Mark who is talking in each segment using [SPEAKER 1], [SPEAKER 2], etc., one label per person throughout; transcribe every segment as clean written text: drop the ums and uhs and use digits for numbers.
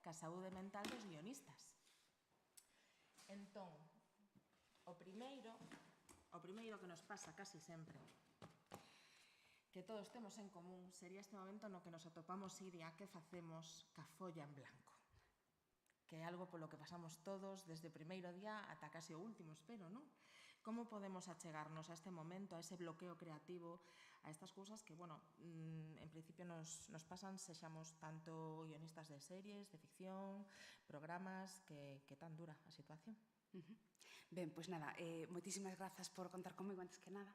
[SPEAKER 1] ca saúde mental dos guionistas. Entón, o primeiro que nos pasa casi sempre, que todos temos en común, sería este momento no que nos atopamos Iria, que facemos ca folla en blanco, que é algo polo que pasamos todos desde o primeiro día ata case o último, espero, non? Como podemos achegarnos a este momento, a ese bloqueo creativo, a estas cousas que, bueno, en principio nos pasan, sexamos tanto guionistas de series, de ficción, programas, que tan dura a situación.
[SPEAKER 2] Ben, pois nada, moitísimas grazas por contar comigo antes que nada.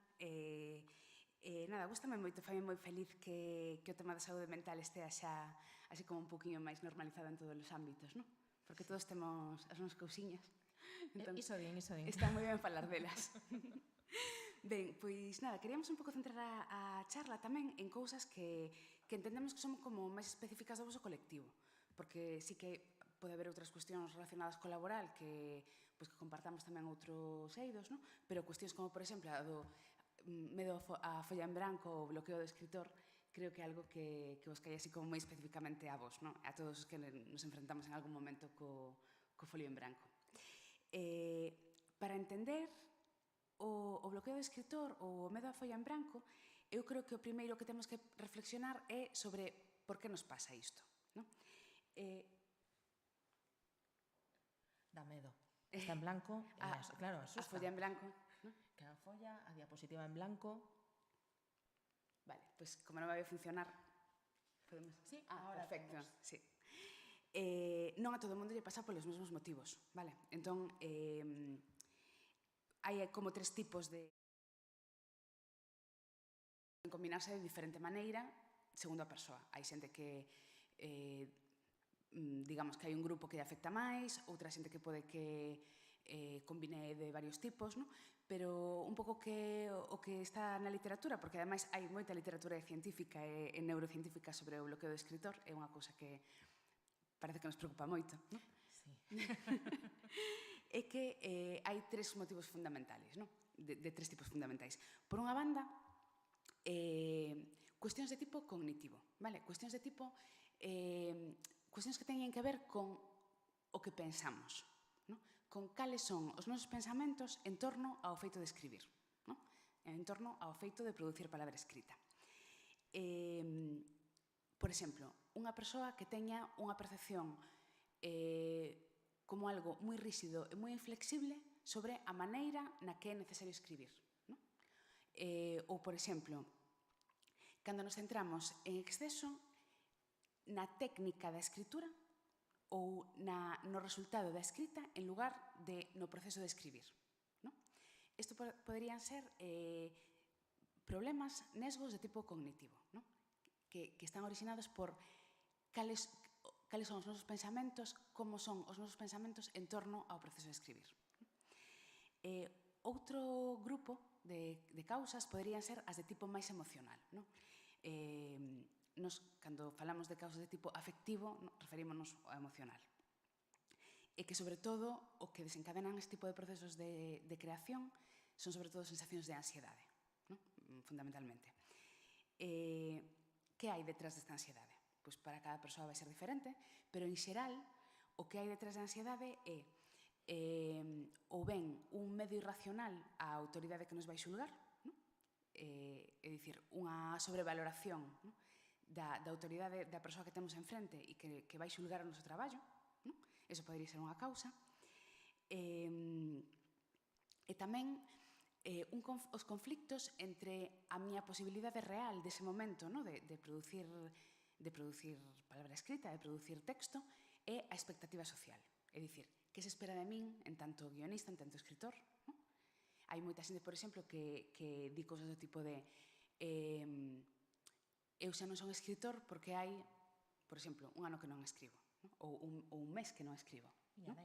[SPEAKER 2] Nada, gustame moito, fai moi feliz que o tema da saúde mental estea xa así como un poquinho máis normalizado en todos os ámbitos, non? Porque todos temos as nosas cousiñas.
[SPEAKER 1] Iso din.
[SPEAKER 2] Está moi ben falar delas. Ben, pois nada, queríamos un pouco centrar a charla tamén en cousas que entendemos que son como máis específicas do vosso colectivo, porque sí que pode haber outras cuestións relacionadas co laboral que compartamos tamén outros eidos, non? Pero cuestións como, por exemplo, a do medo a folla en branco ou bloqueo do escritor, creo que é algo que vos cae así como moi especificamente a vos, non? A todos os que nos enfrentamos en algún momento co folio en branco. Para entender o bloqueo do escritor ou o medo a folla en branco, eu creo que o primeiro que temos que reflexionar é sobre por que nos pasa isto, non?
[SPEAKER 1] Dá medo. Está en blanco, claro, asusta.
[SPEAKER 2] A folla en blanco, non?
[SPEAKER 1] Que a folla, a diapositiva en blanco.
[SPEAKER 2] Vale, pois como non vai a funcionar, podemos...
[SPEAKER 1] Sí, ahora
[SPEAKER 2] perfecto,
[SPEAKER 1] podemos.
[SPEAKER 2] sí. Non a todo o mundo lle pasa polos mesmos motivos, vale? Entón, hai como tres tipos de combinarse de diferente maneira segundo a persoa. Hai xente que digamos que hai un grupo que lle afecta máis, outra xente que pode que combine de varios tipos, non? Pero un pouco o que está na literatura, porque ademais hai moita literatura científica e neurocientífica sobre o bloqueo do escritor, é unha cousa que parece que nos preocupa moito, non?
[SPEAKER 1] Sí.
[SPEAKER 2] É que hai tres motivos fundamentales, non? De tres tipos fundamentais. Por unha banda, cuestións de tipo cognitivo, vale? Cuestións de tipo cuestións que teñen que ver con o que pensamos, non? Con cales son os nosos pensamentos en torno ao feito de escribir, non? En torno ao feito de producir palabra escrita. Por exemplo, unha persoa que teña unha percepción como algo moi rígido e moi inflexible sobre a maneira na que é necesario escribir, non? Ou, por exemplo, cando nos centramos en exceso na técnica da escritura ou no resultado da escrita en lugar de no proceso de escribir. Isto poderían ser problemas, nesgos de tipo cognitivo, que están originados por cales son os nosos pensamentos, como son os nosos pensamentos en torno ao proceso de escribir. Outro grupo de causas poderían ser as de tipo máis emocional. Nos, cando falamos de causas de tipo afectivo, referímonos ao emocional. E que, sobre todo, o que desencadenan este tipo de procesos de creación son, sobre todo, sensacións de ansiedade, fundamentalmente. Que hai detrás desta ansiedade? Pois para cada persoa vai ser diferente, pero, en xeral, o que hai detrás da ansiedade é ou ben un medo irracional á autoridade que nos vai xulgar, é dicir, unha sobrevaloración da autoridade da persoa que temos enfrente e que vai xulgar o noso traballo. Eso podería ser unha causa. E tamén os conflictos entre a miña posibilidade real dese momento de producir palabra escrita, de producir texto, e a expectativa social. É dicir, que se espera de min en tanto guionista, en tanto escritor? Hai moita xente, por exemplo, que di cousas do tipo de eu xa non son escritor porque hai, por exemplo, un ano que non escribo, ou un mes que non escribo.
[SPEAKER 1] Claro.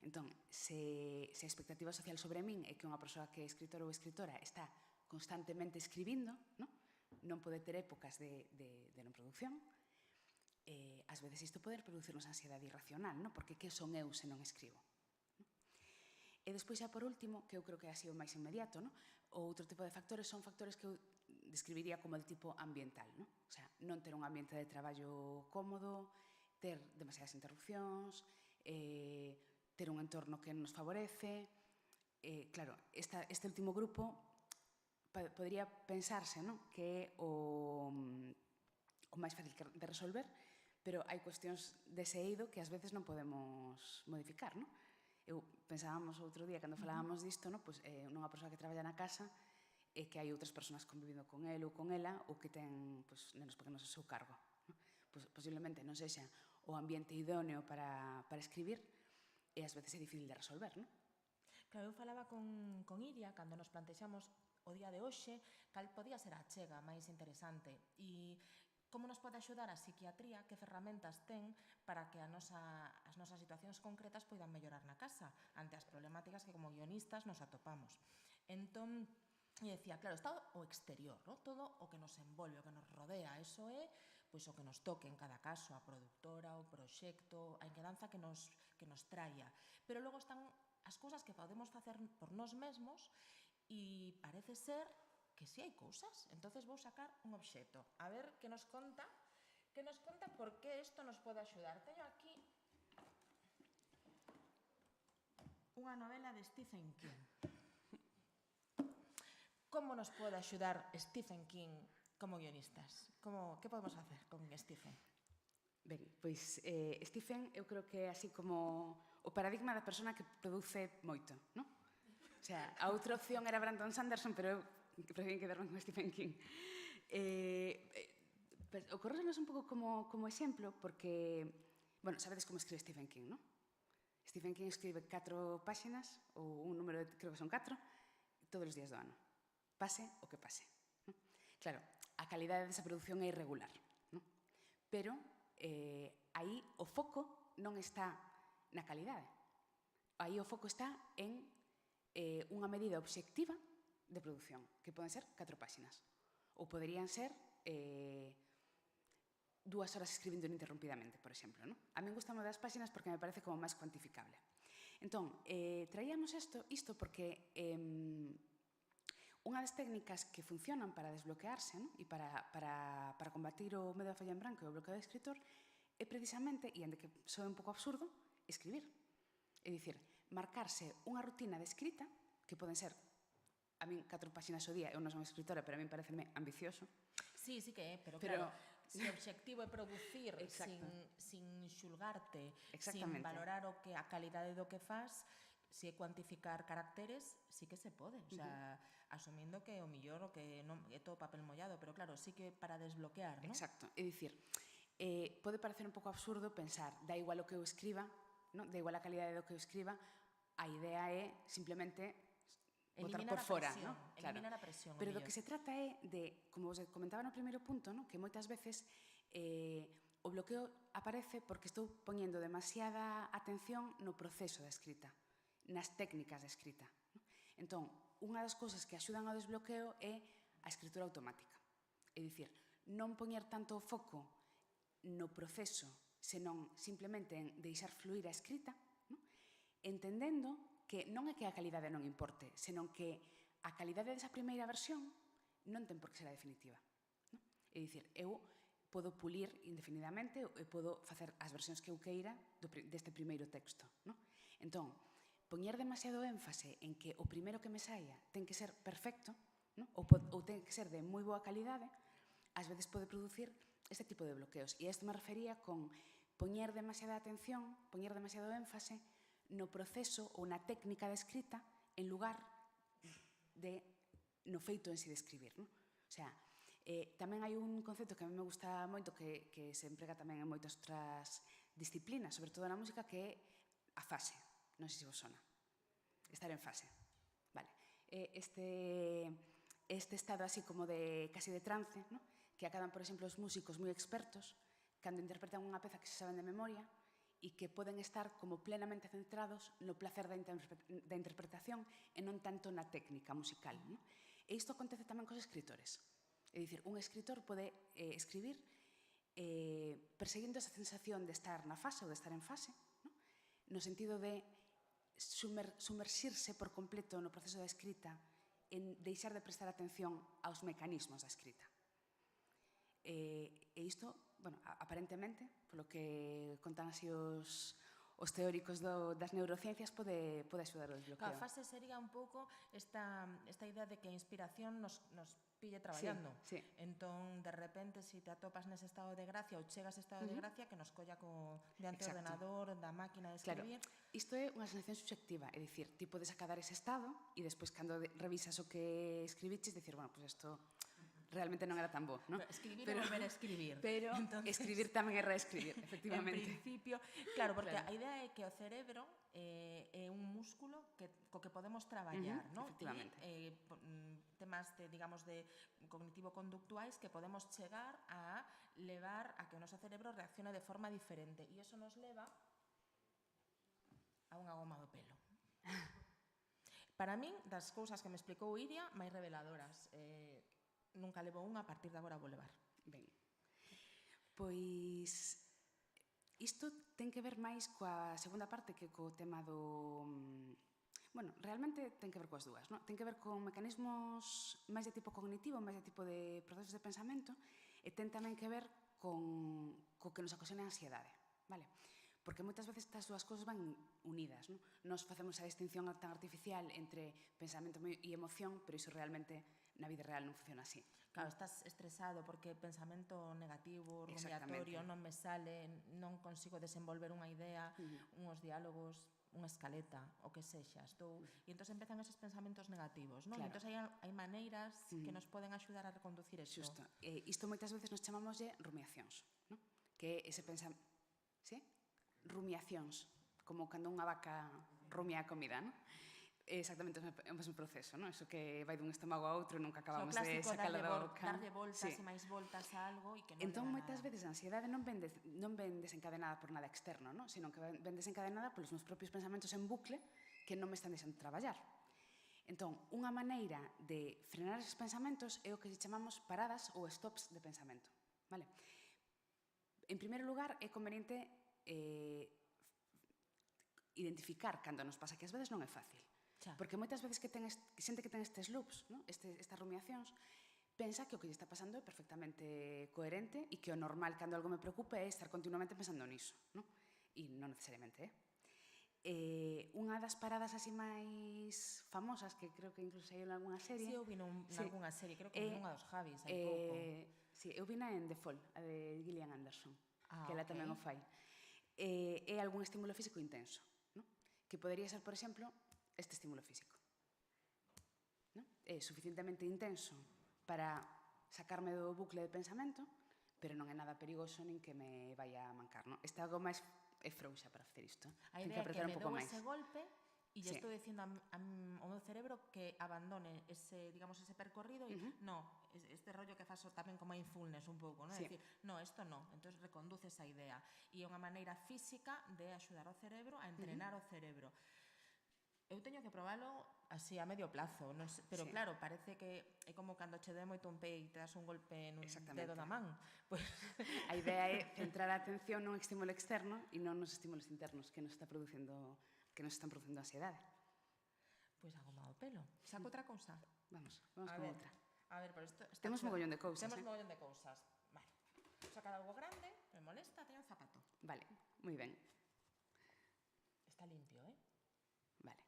[SPEAKER 2] Entón, se a expectativa social sobre min é que unha persoa que é escritor ou escritora está constantemente escribindo, non pode ter épocas de non produción, ás veces isto pode producirnos ansiedade irracional, porque que son eu se non escribo? E despois, xa por último, que eu creo que é así o máis inmediato, o outro tipo de factores son factores que eu describiría como de tipo ambiental, o sea, non ter un ambiente de traballo cómodo, ter demasiadas interrupcións, ter un entorno que nos favorece. Claro, este último grupo podría pensarse, non, que é o máis fácil de resolver, pero hai cuestións dese eido que ás veces non podemos modificar, non? Pensábamos outro día, cando falábamos disto, nunha persoa que traballa na casa e que hai outras persoas convivindo con el ou con ela ou que ten nenos pequenos ao seu cargo. Posiblemente non sexa o ambiente idóneo para escribir e ás veces é difícil de resolver, non?
[SPEAKER 1] Claro, eu falaba con Iria cando nos plantexamos o día de hoxe cal podía ser a achega máis interesante e como nos pode axudar a psiquiatría, que ferramentas ten para que as nosas situacións concretas poidan mellorar na casa ante as problemáticas que como guionistas nos atopamos. Entón, e decía, claro, está o exterior, ¿no? Todo o que nos envolve, o que nos rodea, eso é pois o que nos toque en cada caso, a productora, o proxecto, a inquedanza que nos traia. Pero logo están as cousas que podemos facer por nós mesmos e parece ser que si hai cousas. Entonces vou sacar un obxecto. A ver que nos conta por que isto nos pode axudar. Teño aquí unha novela de Stephen King. Como nos pode axudar Stephen King como guionistas? Que podemos facer con Stephen?
[SPEAKER 2] Ben, pois Stephen eu creo que é así como o paradigma da persona que produce moito, non? O sea, a outra opción era Brandon Sanderson, pero eu prefiero quedarme con Stephen King. Ocorrenos un pouco como exemplo, porque, bueno, sabedes como escribe Stephen King, non? Stephen King escribe 4 páxinas, ou un número, creo que son 4, todos os días do ano. Pase o que pase. Non? Claro, a calidade desa produción é irregular, non? Pero aí o foco non está na calidade. Aí o foco está en unha medida obxectiva de produción, que poden ser 4 páxinas. Ou poderían ser 2 horas escribindo ininterrumpidamente, por exemplo. Non? A min gustame das páxinas porque me parece como máis cuantificable. Entón, traíamos isto porque unha das técnicas que funcionan para desbloquearse, non? E para combatir o medo da folla en branco e o bloqueo do escritor é precisamente, e ande que soe un pouco absurdo, escribir. É dicir, marcarse unha rutina de escrita, que poden ser, a min, 4 páxinas ao día, eu non son escritora, pero a min pareceme ambicioso.
[SPEAKER 1] Sí que é, pero claro, se o obxectivo é producir sin xulgarte, sin valorar a calidade do que fas, se é cuantificar caracteres, sí que se pode, o sea, asumindo que o millor o que non é todo papel mollado, pero claro, sí que para desbloquear, non?
[SPEAKER 2] Exacto, é dicir, pode parecer un pouco absurdo pensar, da igual o que eu escriba, non? Da igual a calidade do que eu escriba, a idea é simplemente botar por fora, non?
[SPEAKER 1] Eliminar a presión.
[SPEAKER 2] Pero do que se trata é de, como vos comentaba no primeiro punto, non? Que moitas veces o bloqueo aparece porque estou poñendo demasiada atención no proceso da escrita, nas técnicas da escrita. Entón, unha das cousas que axudan ao desbloqueo é a escritura automática. É dicir, non poñer tanto o foco no proceso, senón simplemente en deixar fluir a escrita, entendendo que non é que a calidade non importe, senón que a calidade desa primeira versión non ten por que ser a definitiva. É dicir, eu podo pulir indefinidamente e podo facer as versións que eu queira deste primeiro texto. Entón, poñer demasiado énfase en que o primeiro que me saia ten que ser perfecto, ou ten que ser de moi boa calidade, ás veces pode producir este tipo de bloqueos. E a isto me refería con poñer demasiada atención, poñer demasiado énfase no proceso ou na técnica de escrita en lugar no feito en si de escribir. O sea, tamén hai un concepto que a mí me gusta moito que se emprega tamén en moitas outras disciplinas, sobre todo na música, que é a fase. Non sei se vos sona. Estar en fase. Vale. Este estado así como de casi de trance, que acadan, por exemplo, os músicos moi expertos cando interpretan unha peza que se saben de memoria e que poden estar como plenamente centrados no placer da interpretación e non tanto na técnica musical. E isto acontece tamén cos escritores. É dicir, un escritor pode escribir perseguindo esa sensación de estar na fase ou de estar en fase, no sentido de sumerxirse por completo no proceso da escrita en deixar de prestar atención aos mecanismos da escrita. E isto bueno, aparentemente, polo que contan así os teóricos das neurociencias, pode axudar ao desbloqueo.
[SPEAKER 1] A fase sería un pouco esta idea de que a inspiración nos pille traballando.
[SPEAKER 2] Sí.
[SPEAKER 1] Entón, de repente, se te atopas nese estado de gracia ou chegas a estado de gracia, que nos colla diante do ordenador, da máquina de escribir.
[SPEAKER 2] Claro, isto é unha sensación subxectiva, é dicir, ti podes acadar ese estado e despois, cando revisas o que escribiches, dicir, bueno, pues isto realmente non era tan bo, non?
[SPEAKER 1] Escribir e volver a escribir.
[SPEAKER 2] Pero escribir tamén é reescribir, efectivamente.
[SPEAKER 1] En principio, claro, porque a idea é que o cerebro é un músculo co que podemos traballar, non?
[SPEAKER 2] Efectivamente.
[SPEAKER 1] E temas de, digamos, de cognitivo-conductuais que podemos chegar a levar a que o noso cerebro reaccione de forma diferente. E iso nos leva a unha goma do pelo. Para min, das cousas que me explicou Iria, máis reveladoras. Nunca levo unha, a partir de agora vou levar.
[SPEAKER 2] Ben, pois isto ten que ver máis coa segunda parte que co tema do... Bueno, realmente ten que ver coas dúas, non? Ten que ver con mecanismos máis de tipo cognitivo, máis de tipo de procesos de pensamento, e ten tamén que ver co que nos ocasiona a ansiedade, vale? Porque moitas veces estas dúas cousas van unidas, non? Nos facemos a distinción tan artificial entre pensamento e emoción, pero iso realmente na vida real non funciona así.
[SPEAKER 1] Claro, estás estresado porque pensamento negativo, rumiatorio, non me sale, non consigo desenvolver unha idea, uns diálogos, unha escaleta, o que sexa. E entón empezan esos pensamentos negativos, non?
[SPEAKER 2] Claro.
[SPEAKER 1] E entón hai maneiras que nos poden axudar a reconducir isto.
[SPEAKER 2] Xusto. Isto moitas veces nos chamamoslle rumiacións, non? Que é ese pensamento... Sí? Rumiacións, como cando unha vaca rumia a comida, non? É exactamente o mesmo proceso, non? Eso que vai dun estómago a outro e nunca acabamos de sacarlo da boca.
[SPEAKER 1] Darlle voltas e máis voltas a algo e que non
[SPEAKER 2] entón,
[SPEAKER 1] leva
[SPEAKER 2] moitas veces a ansiedade non ven desencadenada por nada externo, non? Sino que ven desencadenada polos meus propios pensamentos en bucle que non me están deixando traballar. Entón, unha maneira de frenar esos pensamentos é o que chamamos paradas ou stops de pensamento, vale? En primeiro lugar, é conveniente identificar cando nos pasa, que ás veces non é fácil. Porque moitas veces que xente que ten estes loops, ¿no? Estas rumiacións, pensa que o que lle está pasando é perfectamente coherente e que o normal cando algo me preocupe é estar continuamente pensando niso, ¿no? E non necesariamente, unha das paradas así máis famosas, que creo que incluso hai en alguna serie...
[SPEAKER 1] Sí, eu vi nalgúna serie, creo que nunha dos Javis, hai pouco.
[SPEAKER 2] Sí, eu vina en The Fall, a de Gillian Anderson, que ela tamén o fai. É algún estímulo físico intenso, ¿no? Que podería ser, por exemplo, este estímulo físico, ¿no? É suficientemente intenso para sacarme do bucle de pensamento, pero non é nada perigoso nin que me vaya a mancar, ¿no? Esta algo máis é frouxa para facer isto.
[SPEAKER 1] A idea é que me dou ese golpe e lle estou dicindo ao meu cerebro que abandone ese, digamos, ese percorrido e no, este rollo que faso tamén con mindfulness un pouco, non? É dicir, no, isto no, entón reconduce esa idea. E é unha maneira física de axudar o cerebro a entrenar o cerebro. Eu teño que probalo así a medio plazo, non sei, pero claro, parece que é como cando che dé moito un pé e te das un golpe nun dedo da man. Pues...
[SPEAKER 2] A idea é centrar a atención nun estímulo externo e non nos estímulos internos que nos están producindo ansiedade.
[SPEAKER 1] Pois a goma do pelo. Saco outra cousa?
[SPEAKER 2] Vamos con outra.
[SPEAKER 1] A ver, pero isto...
[SPEAKER 2] Temos mogollón de cousas,
[SPEAKER 1] Temos mogollón de cousas. Vale. Vou sacar algo grande, me molesta, teño un zapato.
[SPEAKER 2] Vale, moi ben.
[SPEAKER 1] Está limpio,
[SPEAKER 2] Vale.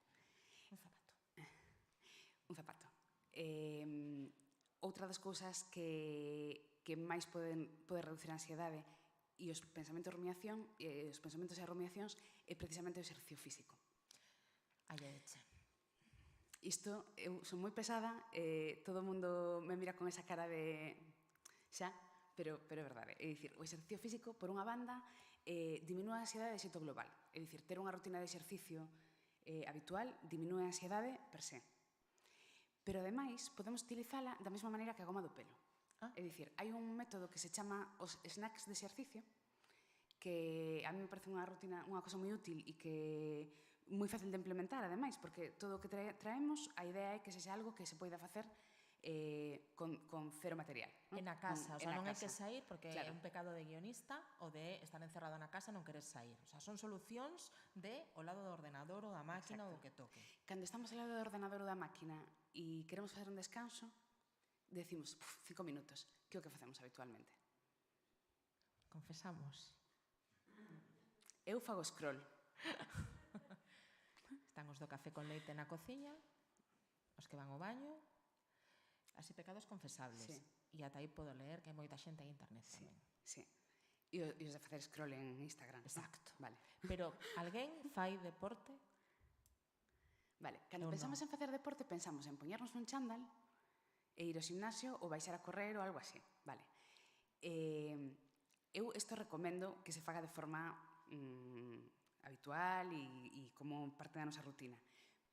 [SPEAKER 1] Un zapato.
[SPEAKER 2] Outra das cousas que máis pode reducir a ansiedade e os pensamentos de rumiación, os pensamentos e rumiacións é precisamente o exercicio físico.
[SPEAKER 1] Ai, eche.
[SPEAKER 2] Isto, eu son moi pesada, todo o mundo me mira con esa cara de xa, pero é verdade. É dicir, o exercicio físico, por unha banda, diminúe a ansiedade de xeito global. É dicir, ter unha rutina de exercicio habitual diminúe a ansiedade per se. Pero, ademais, podemos utilizala da mesma maneira que a goma do pelo. É dicir, hai un método que se chama os snacks de exercicio, que a mí me parece unha rutina, unha cosa moi útil e que moi fácil de implementar, ademais, porque todo o que traemos, a idea é que sexa algo que se poida facer con cero material.
[SPEAKER 1] En a casa, o sea, non hai que sair porque é un pecado de guionista o de estar encerrado na casa e non querer sair. O sea, son solucións de o lado do ordenador ou da máquina ou do que toque.
[SPEAKER 2] Cando estamos ao lado do ordenador ou da máquina e queremos facer un descanso, decimos 5 minutos, que é o que facemos habitualmente.
[SPEAKER 1] confesamos.
[SPEAKER 2] Eu fago scroll.
[SPEAKER 1] Están os do café con leite na cociña, os que van ao baño, así pecados confesables.
[SPEAKER 2] Sí.
[SPEAKER 1] E ata aí podo leer que hai moita xente en internet tamén.
[SPEAKER 2] Sí. E os de facer scroll en Instagram.
[SPEAKER 1] Exacto.
[SPEAKER 2] Vale.
[SPEAKER 1] Pero alguén fai deporte?
[SPEAKER 2] Vale, cando
[SPEAKER 1] Eu
[SPEAKER 2] pensamos
[SPEAKER 1] non.
[SPEAKER 2] en facer deporte, pensamos en poñernos un chándal e ir ao gimnasio ou baixar a correr ou algo así. Vale. Eu isto recomendo que se faga de forma habitual e como parte da nosa rutina.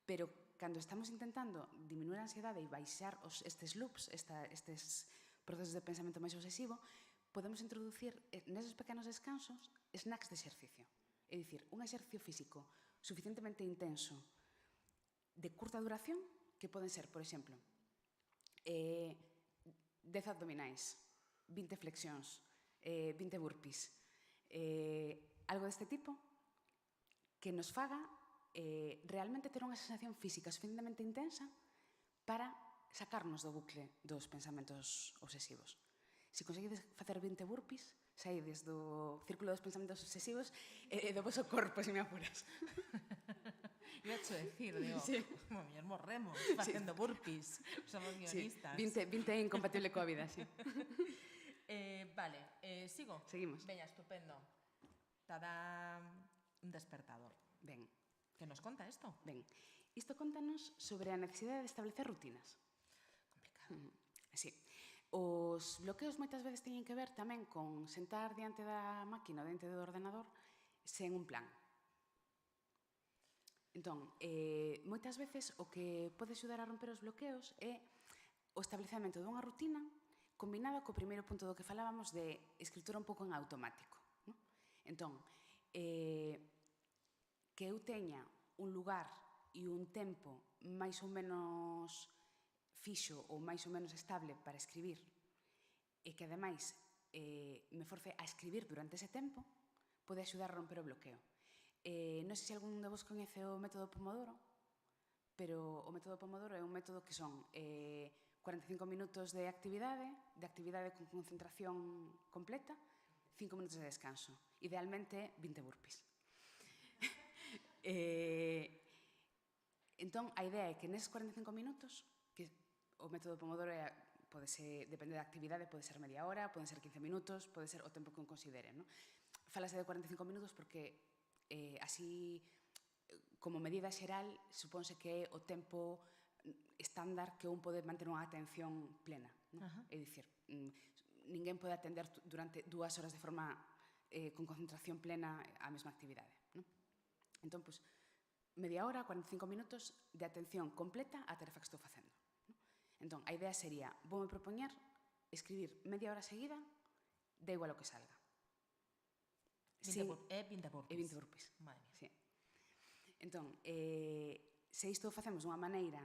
[SPEAKER 2] Pero cando estamos intentando diminuir a ansiedade e baixar estes loops, estes procesos de pensamento máis obsesivo, podemos introducir neses pequenos descansos snacks de exercicio. É dicir, un exercicio físico suficientemente intenso de curta duración, que poden ser, por exemplo, 10 abdominais, 20 flexións, 20 burpees, algo deste tipo, que nos faga realmente ter unha sensación física suficientemente intensa para sacarnos do bucle dos pensamentos obsesivos. Se conseguides facer 20 burpees, saídes do círculo dos pensamentos obsesivos e do vosso corpo, se me apuras.
[SPEAKER 1] Iba a decir, digo,
[SPEAKER 2] Sí.
[SPEAKER 1] como mellor morremos facendo burpees. Somos guionistas.
[SPEAKER 2] 20 é incompatible coa vida, sí.
[SPEAKER 1] Vale, sigo?
[SPEAKER 2] Seguimos.
[SPEAKER 1] Veña, estupendo. Tadá, un despertador.
[SPEAKER 2] Ben,
[SPEAKER 1] Que nos conta isto?
[SPEAKER 2] ben. Isto contanos sobre a necesidade de establecer rutinas.
[SPEAKER 1] Complicado.
[SPEAKER 2] Sí. Os bloqueos moitas veces teñen que ver tamén con sentar diante da máquina ou diante do ordenador sen un plan. Entón, moitas veces o que pode axudar a romper os bloqueos é o establecemento dunha rutina combinada co primeiro punto do que falábamos de escritura un pouco en automático. No? Entón, que eu teña un lugar e un tempo máis ou menos fixo ou máis ou menos estable para escribir e que, ademais, me force a escribir durante ese tempo, pode axudar a romper o bloqueo. Non sei se algún de vos coñece o método Pomodoro, pero o método Pomodoro é un método que son 45 minutos de actividade con concentración completa, 5 minutos de descanso. Idealmente, 20 burpees. Entón, a idea é que neses 45 minutos, que o método Pomodoro depende da actividade, pode ser media hora, poden ser 15 minutos, pode ser o tempo que un considere. No? Falase de 45 minutos porque así, como medida xeral, supónse que é o tempo estándar que un pode manter unha atención plena. No? É dicir, ninguén pode atender durante 2 horas de forma con concentración plena a mesma actividade. No? Entón, pues, media hora, 45 minutos de atención completa á tarefa que estou facendo. No? Entón, a idea sería, voume propoñer escribir media hora seguida, da igual o que salga.
[SPEAKER 1] 20 burpees.
[SPEAKER 2] E 20 burpees.
[SPEAKER 1] Madre mía.
[SPEAKER 2] Sí. Entón, se isto o facemos dunha maneira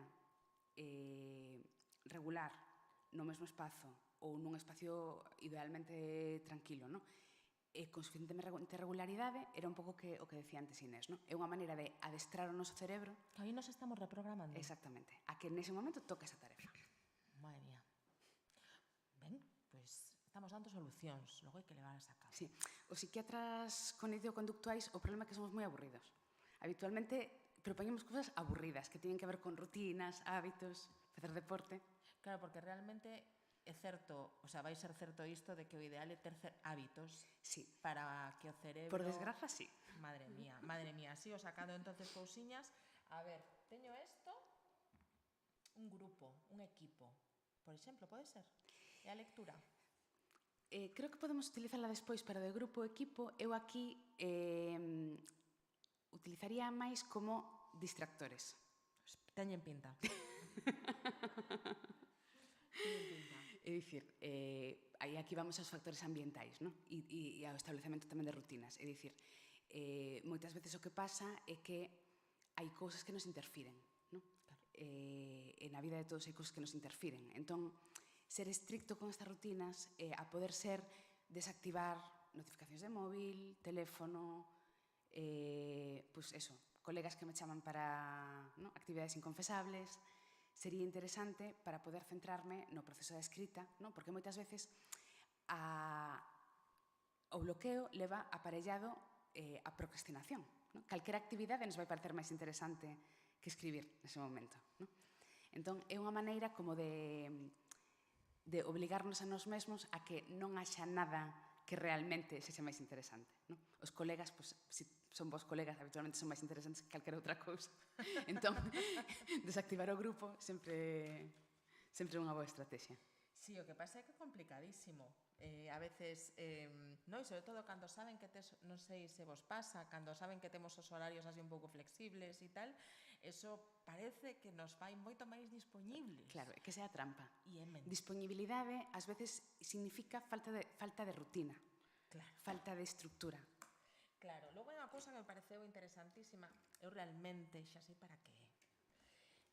[SPEAKER 2] regular, no mesmo espazo, ou nun espacio idealmente tranquilo, no? E con suficientemente regularidade, era un pouco o que decía antes Inés, no? É unha maneira de adestrar o noso cerebro.
[SPEAKER 1] Que aí nos estamos reprogramando.
[SPEAKER 2] Exactamente. A que nese momento toca esa tarefa.
[SPEAKER 1] Madre mía. Ben, pois estamos dando solucións, logo hai que levarlas a cabo.
[SPEAKER 2] Sí. Os psiquiatras cognitivo-conductuais, o problema é que somos moi aburridos. Habitualmente propoñemos cousas aburridas, que teñen que ver con rutinas, hábitos, facer deporte.
[SPEAKER 1] Claro, porque realmente é certo, o sea, vai ser certo isto de que o ideal é ter hábitos,
[SPEAKER 2] sí,
[SPEAKER 1] para que o cerebro...
[SPEAKER 2] Por desgraza, sí.
[SPEAKER 1] Madre mía, sigo sacando entonces cousiñas. A ver, teño isto, un grupo, un equipo, por exemplo, pode ser? É a lectura?
[SPEAKER 2] Creo que podemos utilizarla despois, pero de grupo e equipo, eu aquí utilizaría máis como distractores.
[SPEAKER 1] Teñen pinta.
[SPEAKER 2] É dicir, aí aquí vamos aos factores ambientais, no? E ao establecemento tamén de rutinas. É dicir, moitas veces o que pasa é que hai cousas que nos interfiren, no? Claro. E na vida de todos hai cousas que nos interfiren. Entón, ser estricto con estas rutinas, a poder ser desactivar notificacións de móvil, teléfono, pois eso, colegas que me chaman para, no, actividades inconfesables. Sería interesante para poder centrarme no proceso da escrita, no? Porque moitas veces o o bloqueo leva aparellado a procrastinación. Non? Calquera actividade nos vai parecer máis interesante que escribir nese momento. Non? Entón, é unha maneira como de obligarnos a nós mesmos a que non haxa nada que realmente sexa máis interesante. Non? Os colegas, pois, se son vos colegas, habitualmente son máis interesantes que calquera outra cousa. Entón, desactivar o grupo sempre é unha boa estrategia.
[SPEAKER 1] Sí, o que pasa é que é complicadísimo. A veces, no, e sobre todo cando saben que non sei se vos pasa, cando saben que temos os horarios así un pouco flexibles e tal, eso parece que nos fai moito máis dispoñibles.
[SPEAKER 2] Claro, é que sea a trampa.
[SPEAKER 1] E é mentira.
[SPEAKER 2] Disponibilidade, ás veces, significa falta de rutina,
[SPEAKER 1] Claro.
[SPEAKER 2] falta de estructura.
[SPEAKER 1] Claro, logo hai unha cousa que me pareceu interesantísima, eu realmente xa sei para que é.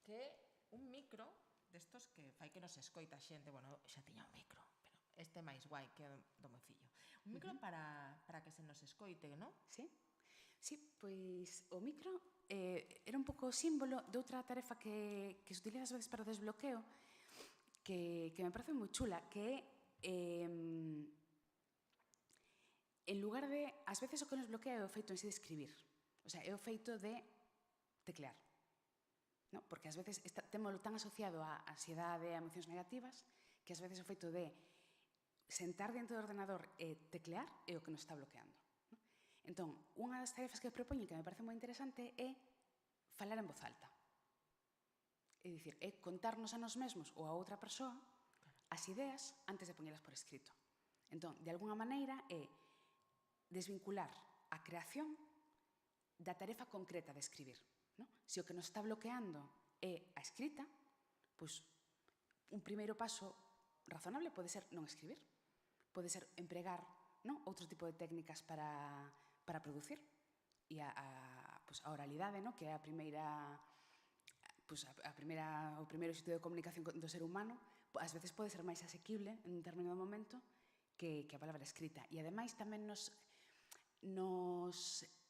[SPEAKER 1] Que é un micro destos que fai que nos escoita xente, bueno, xa tiña un micro, pero este é máis guai que o do mocillo. Un micro para que se nos escoite, non?
[SPEAKER 2] Sí? Sí, pois o micro era un pouco símbolo de outra tarefa que se utiliza ás veces para o desbloqueo, que me parece moi chula, que é en lugar de, ás veces o que nos bloquea é o feito en sí de escribir. O sea, é o feito de teclear. No? Porque ás veces témolo tan asociado a ansiedade e a emocións negativas que ás veces o feito de sentar diante do ordenador e teclear é o que nos está bloqueando. No? Entón, unha das tarefas que propoño que me parece moi interesante é falar en voz alta. É dicir, é contarnos a nós mesmos ou a outra persoa as ideas antes de poñelas por escrito. Entón, de alguna maneira é desvincular a creación da tarefa concreta de escribir. No? Se o que nos está bloqueando é a escrita, pois un primeiro paso razonable pode ser non escribir. Pode ser empregar, non, outro tipo de técnicas para producir. E a oralidade, non, que é o primeiro sitio de comunicación do ser humano, ás veces pode ser máis asequible en un determinado momento que a palabra escrita. E ademais tamén nos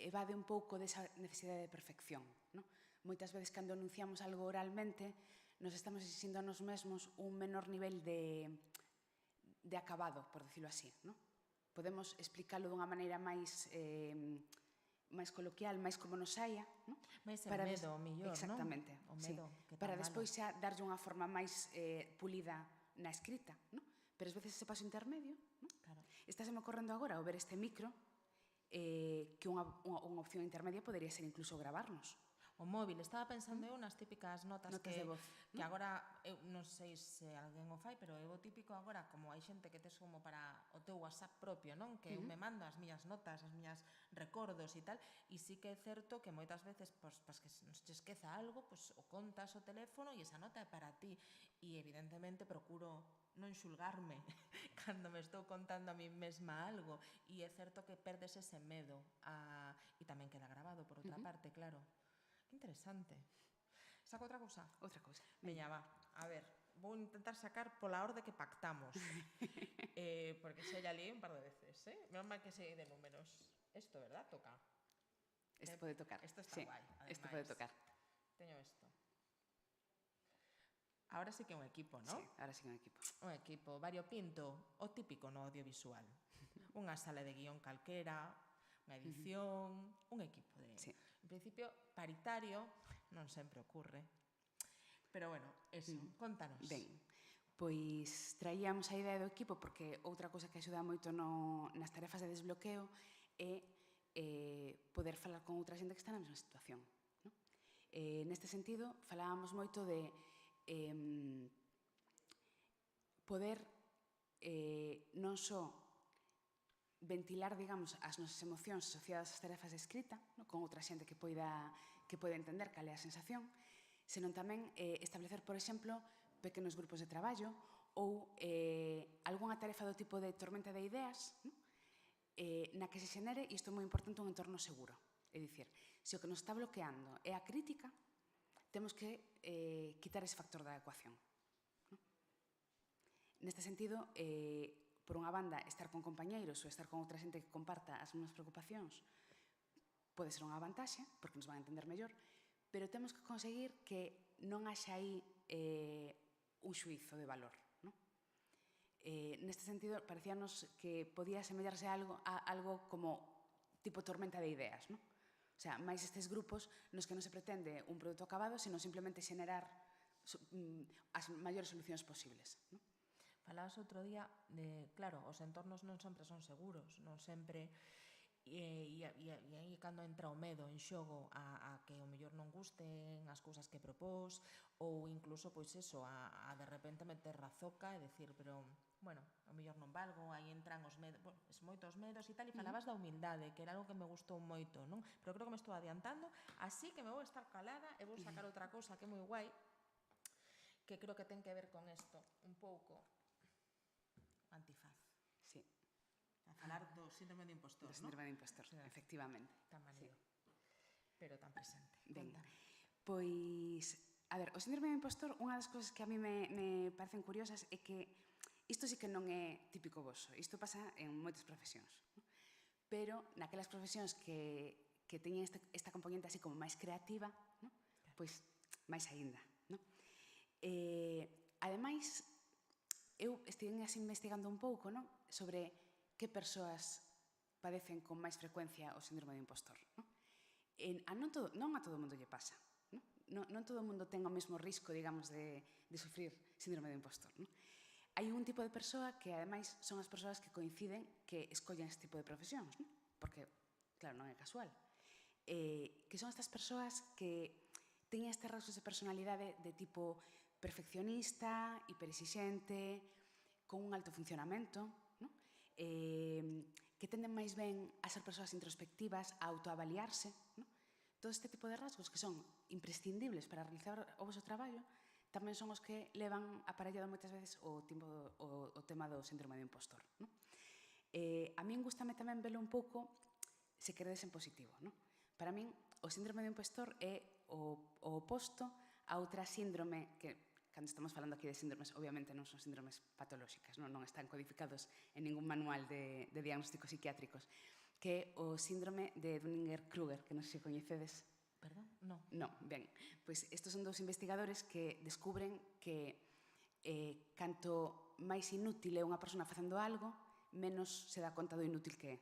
[SPEAKER 2] evade un pouco desa necesidade de perfección. Non? Moitas veces cando anunciamos algo oralmente nos estamos exixindo a nos mesmos un menor nivel de acabado, por decirlo así. Non? Podemos explicarlo dunha maneira máis coloquial, máis como nos saia. Non?
[SPEAKER 1] Mais o medo, o mellor, non?
[SPEAKER 2] Exactamente.
[SPEAKER 1] O medo,
[SPEAKER 2] sí. Para despois xa darlle unha forma máis pulida na escrita. Non? Pero ás veces ese paso intermedio, non?
[SPEAKER 1] Claro.
[SPEAKER 2] Estáseme ocorrendo agora ao ver este micro que unha opción intermedia podería ser incluso gravarnos.
[SPEAKER 1] O móvil, estaba pensando eu nas típicas notas
[SPEAKER 2] de voz,
[SPEAKER 1] que agora, eu non sei se alguén o fai, pero é o típico agora, como hai xente que tes como para o teu WhatsApp propio, non? Que eu me mando as miñas notas, as miñas recordos e tal, e sí que é certo que moitas veces, pois que nos te esqueza algo, pois o contas o teléfono e esa nota é para ti. E evidentemente procuro non xulgarme cando me estou contando a mí mesma algo, e é certo que perdes ese medo e tamén queda grabado por outra parte, claro. Que interesante. Saco outra cousa?
[SPEAKER 2] Outra cousa.
[SPEAKER 1] Veña, va. A ver, vou intentar sacar pola orde que pactamos. Porque xa ya liei un par de veces, Menos mal que sei de números. Esto, verdad? Toca.
[SPEAKER 2] Este pode tocar.
[SPEAKER 1] Esto está
[SPEAKER 2] sí,
[SPEAKER 1] guai.
[SPEAKER 2] Este pode tocar.
[SPEAKER 1] Teño isto. Ahora sí que é un equipo, non?
[SPEAKER 2] Sí, ahora sí que é un equipo.
[SPEAKER 1] Un equipo variopinto, o típico no audiovisual. Unha sala de guión calquera, unha edición, un equipo de...
[SPEAKER 2] Sí.
[SPEAKER 1] En principio, paritario, non sempre ocurre. Pero bueno, eso, contanos.
[SPEAKER 2] Ben, pois traíamos a idea do equipo porque outra cousa que axuda moito nas tarefas de desbloqueo é poder falar con outra xente que está na mesma situación. Non? Neste sentido, falábamos moito de poder non só ventilar, digamos, as nosas emocións asociadas ás tarefas de escrita, no? Con outra xente que poida entender cal é a sensación, senón tamén establecer, por exemplo, pequenos grupos de traballo ou algunha tarefa do tipo de tormenta de ideas, no? Na que se xenere, e isto é moi importante, un entorno seguro. É dicir, se o que nos está bloqueando é a crítica, temos que quitar ese factor da ecuación. No? Neste sentido, por unha banda, estar con compañeiros ou estar con outra xente que comparta as mesmas preocupacións pode ser unha vantaxe, porque nos van a entender mellor, pero temos que conseguir que non haxa aí un xuízo de valor. Non? neste sentido, parecíanos que podía semellarse a algo como tipo tormenta de ideas, non? O sea, máis estes grupos nos que non se pretende un produto acabado, sino simplemente xenerar as maiores solucións posibles, non?
[SPEAKER 1] Falabas outro día de, claro, os entornos non sempre son seguros, non sempre, e aí cando entra o medo en xogo a que o mellor non gusten as cousas que propós, ou incluso, pois eso, a de repente meter razoca e decir, pero, bueno, o mellor non valgo, aí entran os medos, bueno, moitos medos e tal, e falabas da humildade, que era algo que me gustou moito, non? Pero creo que me estou adiantando, así que me vou estar calada e vou sacar outra cousa que é moi guai, que creo que ten que ver con isto, un pouco, antifaz.
[SPEAKER 2] Sí.
[SPEAKER 1] A falar do síndrome do impostor,
[SPEAKER 2] Do síndrome
[SPEAKER 1] non?
[SPEAKER 2] do impostor, efectivamente.
[SPEAKER 1] Tan manido, pero tan presente.
[SPEAKER 2] Ben,
[SPEAKER 1] Cuéntame.
[SPEAKER 2] pois, a ver, o síndrome do impostor, unha das cousas que a mí me parecen curiosas é que isto sí que non é típico voso, isto pasa en moitas profesións, non? Pero naquelas profesións que teñen esta componente así como máis creativa, non? Pois máis aínda, non? Ademais, eu estive así investigando un pouco, non? Sobre que persoas padecen con máis frecuencia o síndrome do impostor, non? Non a todo o mundo lle pasa, non? Non todo o mundo ten o mesmo risco, digamos, de sufrir síndrome do impostor, non? Hai un tipo de persoa que, ademais, son as persoas que coinciden que escollen este tipo de profesións, non? Porque, claro, non é casual. Que son estas persoas que teñen estes rasgos de personalidade de tipo perfeccionista, hiperexixente, con un alto funcionamento, non? Que tenden máis ben a ser persoas introspectivas, a autoavaliarse, non? Todo este tipo de rasgos que son imprescindibles para realizar o vosso traballo tamén son os que levan aparellado moitas veces o tema do síndrome do impostor, non? A min gustame tamén velo un pouco, se queredes, en positivo, non? Para min, o síndrome do impostor é o oposto a outra síndrome que, cando estamos falando aquí de síndromes, obviamente non son síndromes patolóxicas, non están codificados en ningún manual de diagnósticos psiquiátricos, que é o síndrome de Dunning-Kruger, que non sei se coñecedes.
[SPEAKER 1] Perdón? No.
[SPEAKER 2] Non, ben, pois estes son dous investigadores que descubren que canto máis inútil é unha persona facendo algo, menos se dá conta do inútil que é.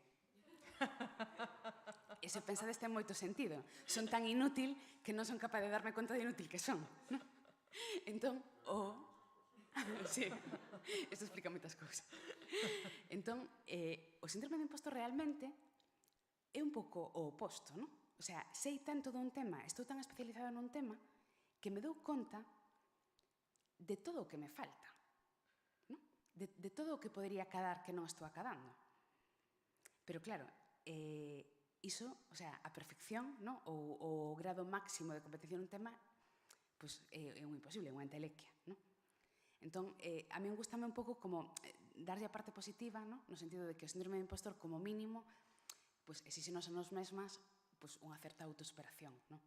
[SPEAKER 2] E se pensades ten moito sentido. Son tan inútil que non son capaz de darme conta de inútil que son. Non? Entón, sí, isto explica moitas cousas. Entón, o síndrome do impostor realmente é un pouco o oposto, non? O sea, sei tanto dun tema, estou tan especializada nun tema, que me dou conta de todo o que me falta, non? De todo o que podería acadar que non estou acadando. Pero claro, iso, o sea, a perfección, non? O grado máximo de competición nun tema, pois é un imposible, é unha entelequia, non? Entón, a min gustame un pouco como darlle a parte positiva, non? No sentido de que o síndrome do impostor, como mínimo, pois exíxenos a nós mesmas pois unha certa autosuperación, non?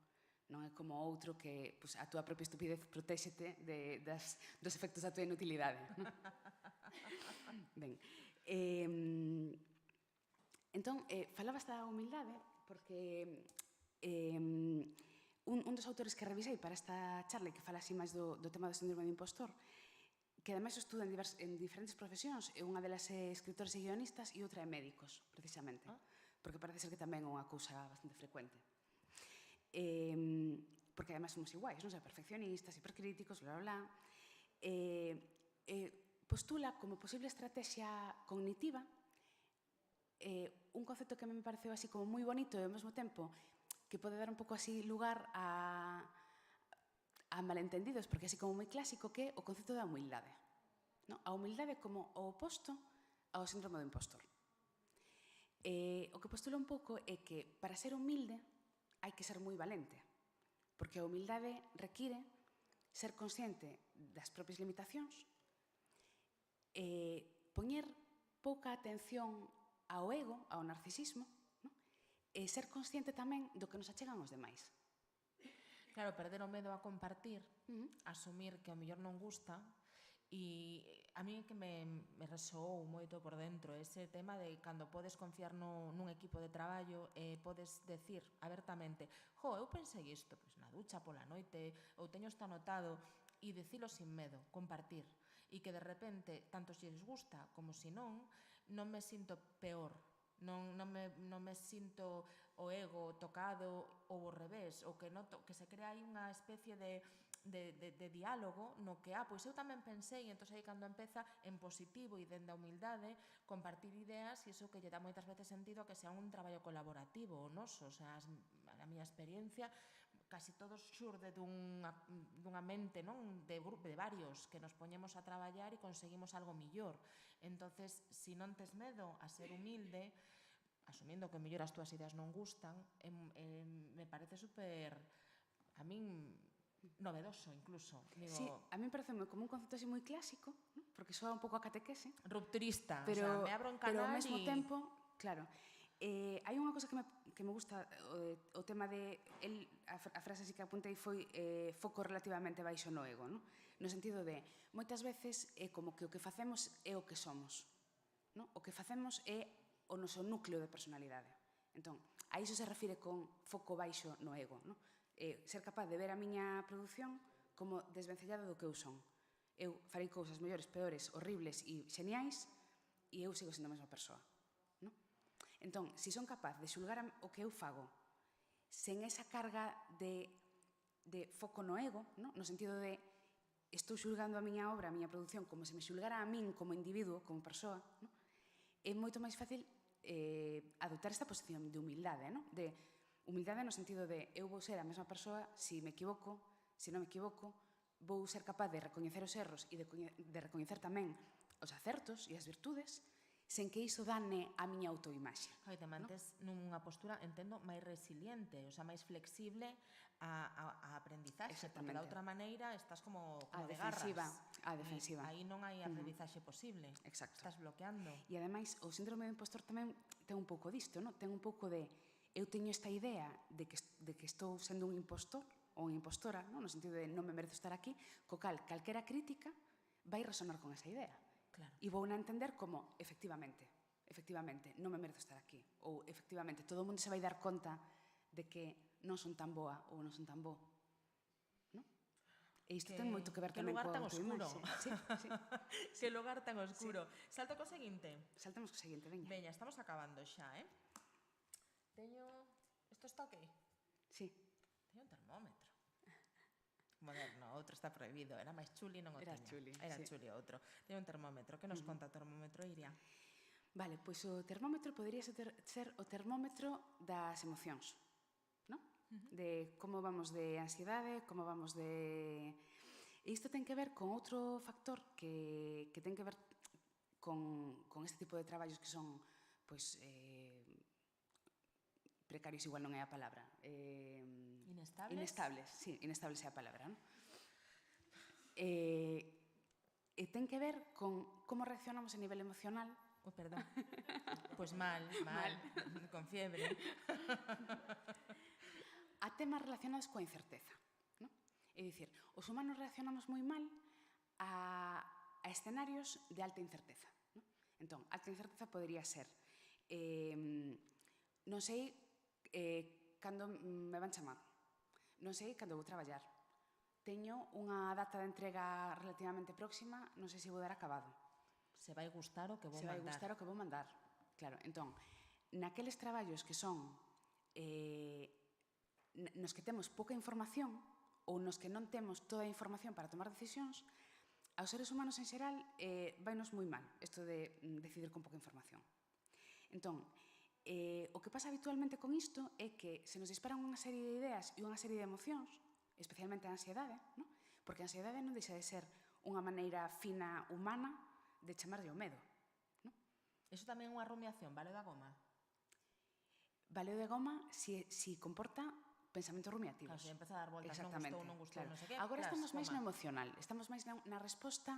[SPEAKER 2] Non é como outro que pois, a túa propia estupidez protéxete dos efectos da túa inutilidade, non? Ben, entón, falabas da humildade porque un dos autores que revisei para esta charla que fala así máis do tema do síndrome do impostor, que ademais estuda en diferentes profesións, e unha delas é escritores e guionistas e outra é médicos, precisamente. Porque parece ser que tamén é unha cousa bastante frecuente. Porque ademais somos iguais, non? Perfeccionistas, hipercríticos, bla, bla, bla. Postula como posible estrategia cognitiva un concepto que me pareceu así como moi bonito e ao mesmo tempo que pode dar un pouco así lugar a malentendidos, porque así como moi clásico, que é o concepto da humildade. Non? A humildade como o oposto ao síndrome do impostor. O que postula un pouco é que para ser humilde hai que ser moi valente, porque a humildade require ser consciente das propias limitacións, poñer pouca atención ao ego, ao narcisismo, non? E ser consciente tamén do que nos achegan os demais.
[SPEAKER 1] Claro, perder o medo a compartir, asumir que o mellor non gusta, e a mí que me resoou moito por dentro ese tema de cando podes confiar nun equipo de traballo e podes decir abertamente, eu pensei isto, pois na ducha pola noite, ou teño isto anotado, e dicilo sin medo, compartir. e que de repente tanto se lles gusta como se non me sinto peor, non me sinto o ego tocado ou ao revés, ou que se crea aí unha especie de diálogo no que, pois eu tamén pensei, e entón aí cando empeza en positivo e dende a humildade compartir ideas, e iso que lle dá moitas veces sentido a que sea un traballo colaborativo o noso, o sea, a miña experiencia casi todo xurde dunha mente, non, de varios que nos poñemos a traballar e conseguimos algo millor. Entonces, se non tes medo a ser humilde, asumindo que mellor as túas ideas non gustan, me parece super, a min, novedoso incluso. Digo,
[SPEAKER 2] Sí, a mí parece como un concepto así moi clásico, ¿no? Porque soa un pouco a catequese.
[SPEAKER 1] Rupturista,
[SPEAKER 2] pero,
[SPEAKER 1] o sea, me abro un
[SPEAKER 2] pero
[SPEAKER 1] canal
[SPEAKER 2] ao mesmo
[SPEAKER 1] e...
[SPEAKER 2] tempo, claro, hai unha cosa que me gusta, o tema de a frase así que apuntei foi foco relativamente baixo no ego, ¿no? No sentido de, moitas veces é como que o que facemos é o que somos, ¿no? O que facemos é o noso núcleo de personalidade. Entón, a iso se refire con foco baixo no ego, ¿no? Ser capaz de ver a miña produción como desvencellado do que eu son. Eu farei cousas mellores, peores, horribles e xeniais, e eu sigo sendo a mesma persoa. No? Entón, se son capaz de xulgar o que eu fago sen esa carga de foco no ego, no sentido de estou xulgando a miña obra, a miña produción, como se me xulgara a min como individuo, como persoa, é moito máis fácil adoptar esta posición de humildade, de humildade no sentido de eu vou ser a mesma persoa se me equivoco, se non me equivoco, vou ser capaz de recoñecer os erros e de recoñecer tamén os acertos e as virtudes sen que iso dane a miña autoimaxe.
[SPEAKER 1] E te mantes nunha postura, entendo, máis resiliente, o sea, máis flexible a aprendizaxe, porque da outra maneira estás como de garras.
[SPEAKER 2] A defensiva.
[SPEAKER 1] Aí non hai aprendizaxe posible.
[SPEAKER 2] Exacto.
[SPEAKER 1] Estás bloqueando.
[SPEAKER 2] E ademais, o síndrome do impostor tamén ten un pouco disto, ten un pouco de eu teño esta idea de que estou sendo un impostor ou unha impostora, no sentido de non me merezo estar aquí, co cal, calquera crítica vai resonar con esa idea.
[SPEAKER 1] Claro.
[SPEAKER 2] E vou a entender como, efectivamente, non me merezo estar aquí. Ou, efectivamente, todo o mundo se vai dar conta de que non son tan boa ou non son tan bo. No? E isto ten moito que ver tamén coa autoimaxe.
[SPEAKER 1] Sí, sí. Que lugar tan oscuro. Sí. Salto co seguinte.
[SPEAKER 2] Saltamos co seguinte, veña.
[SPEAKER 1] Veña, estamos acabando xa, Teño... Isto está ok?
[SPEAKER 2] Sí.
[SPEAKER 1] Teño un termómetro. Moderno, outro está prohibido. Era máis chuli, non o tiña. Era chuli outro. Teño un termómetro. Que nos conta o termómetro, Iria?
[SPEAKER 2] Vale, pois o termómetro podría ser o termómetro das emocións, non? De como vamos de ansiedade, como vamos de... E isto ten que ver con outro factor que ten que ver con este tipo de traballos que son, pois, precarios igual non é a palabra.
[SPEAKER 1] Inestables?
[SPEAKER 2] Inestables, sí, inestables é a palabra, non? E ten que ver con como reaccionamos a nivel emocional.
[SPEAKER 1] Perdón. Pois mal, con fiebre.
[SPEAKER 2] A temas relacionados coa incerteza, non? É dicir, os humanos reaccionamos moi mal a escenarios de alta incerteza, non? Entón, alta incerteza podería ser non sei cando me van chamar, non sei cando vou traballar, teño unha data de entrega relativamente próxima, non sei se vou dar acabado.
[SPEAKER 1] Se vai gustar o que vou mandar.
[SPEAKER 2] Se vai gustar o que vou mandar. Claro, entón, naqueles traballos que son nos que temos pouca información ou nos que non temos toda a información para tomar decisións, aos seres humanos en xeral vainos moi mal isto de decidir con pouca información. Entón, o que pasa habitualmente con isto é que se nos disparan unha serie de ideas e unha serie de emocións, especialmente a ansiedade, non? Porque a ansiedade non deixa de ser unha maneira fina, humana, de chamarlle o medo. Non?
[SPEAKER 1] Iso tamén é unha rumiación, vale da goma?
[SPEAKER 2] Vale de goma si comporta pensamentos rumiativos.
[SPEAKER 1] Claro, se empeza a dar voltas, non gustou,
[SPEAKER 2] claro.
[SPEAKER 1] non sei que.
[SPEAKER 2] Agora estamos máis no emocional, estamos máis na resposta